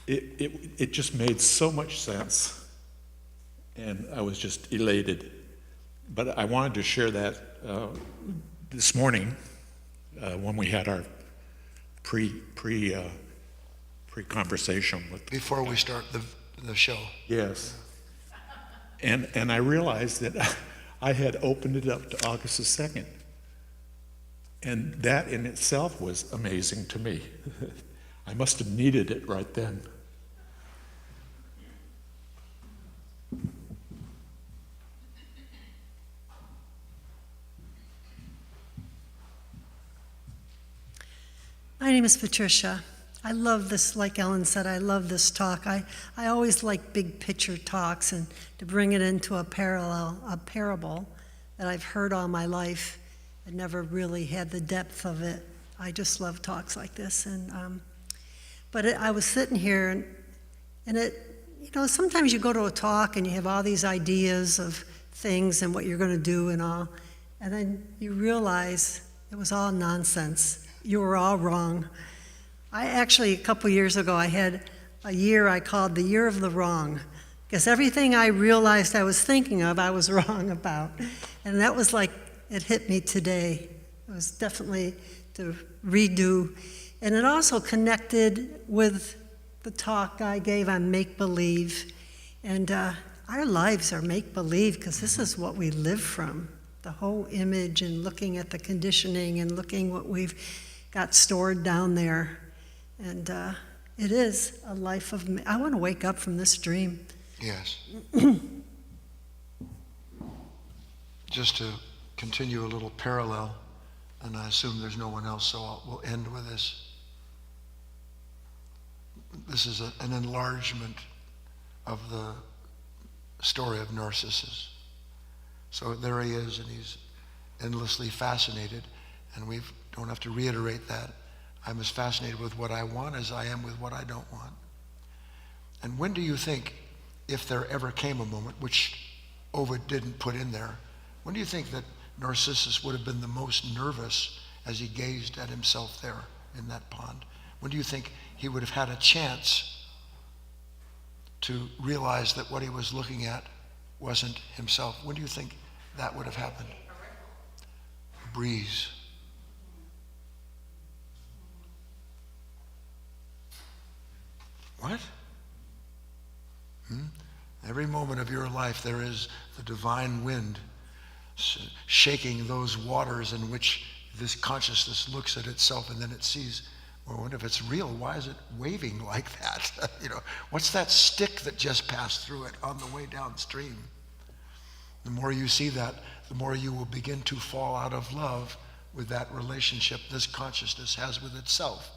It just made so much sense, and I was just elated. But I wanted to share that this morning when we had our pre-conversation with. Before we start the show. Yes. And I realized that I had opened it up to August the 2nd. And that in itself was amazing to me. I must have needed it right then. My name is Patricia. I love this, like Ellen said, I love this talk. I always like big picture talks, and to bring it into a parable that I've heard all my life and never really had the depth of it. I just love talks like this. And I was sitting here, and sometimes you go to a talk and you have all these ideas of things and what you're going to do and all, and then you realize it was all nonsense. You were all wrong. I actually, a couple years ago, I had a year I called the year of the wrong, because everything I realized I was thinking of, I was wrong about. And that was like, it hit me today. It was definitely to redo. And it also connected with the talk I gave on make-believe. And our lives are make-believe, because this is what we live from. The whole image and looking at the conditioning and looking what we've got stored down there. And it is a life of, I want to wake up from this dream. Yes. Just to continue a little parallel, and I assume there's no one else, so we'll end with this. This is an enlargement of the story of Narcissus. So there he is, and he's endlessly fascinated, and we don't have to reiterate that. I'm as fascinated with what I want as I am with what I don't want. And when do you think, if there ever came a moment, which Ovid didn't put in there, when do you think that Narcissus would have been the most nervous as he gazed at himself there in that pond? When do you think he would have had a chance to realize that what he was looking at wasn't himself? When do you think that would have happened? Breeze. What? Every moment of your life there is the divine wind shaking those waters in which this consciousness looks at itself, and then it sees, well, what if it's real? Why is it waving like that? What's that stick that just passed through it on the way downstream? The more you see that, the more you will begin to fall out of love with that relationship this consciousness has with itself.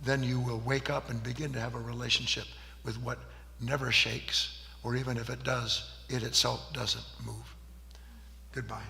Then you will wake up and begin to have a relationship with what never shakes, or even if it does, it itself doesn't move. Goodbye.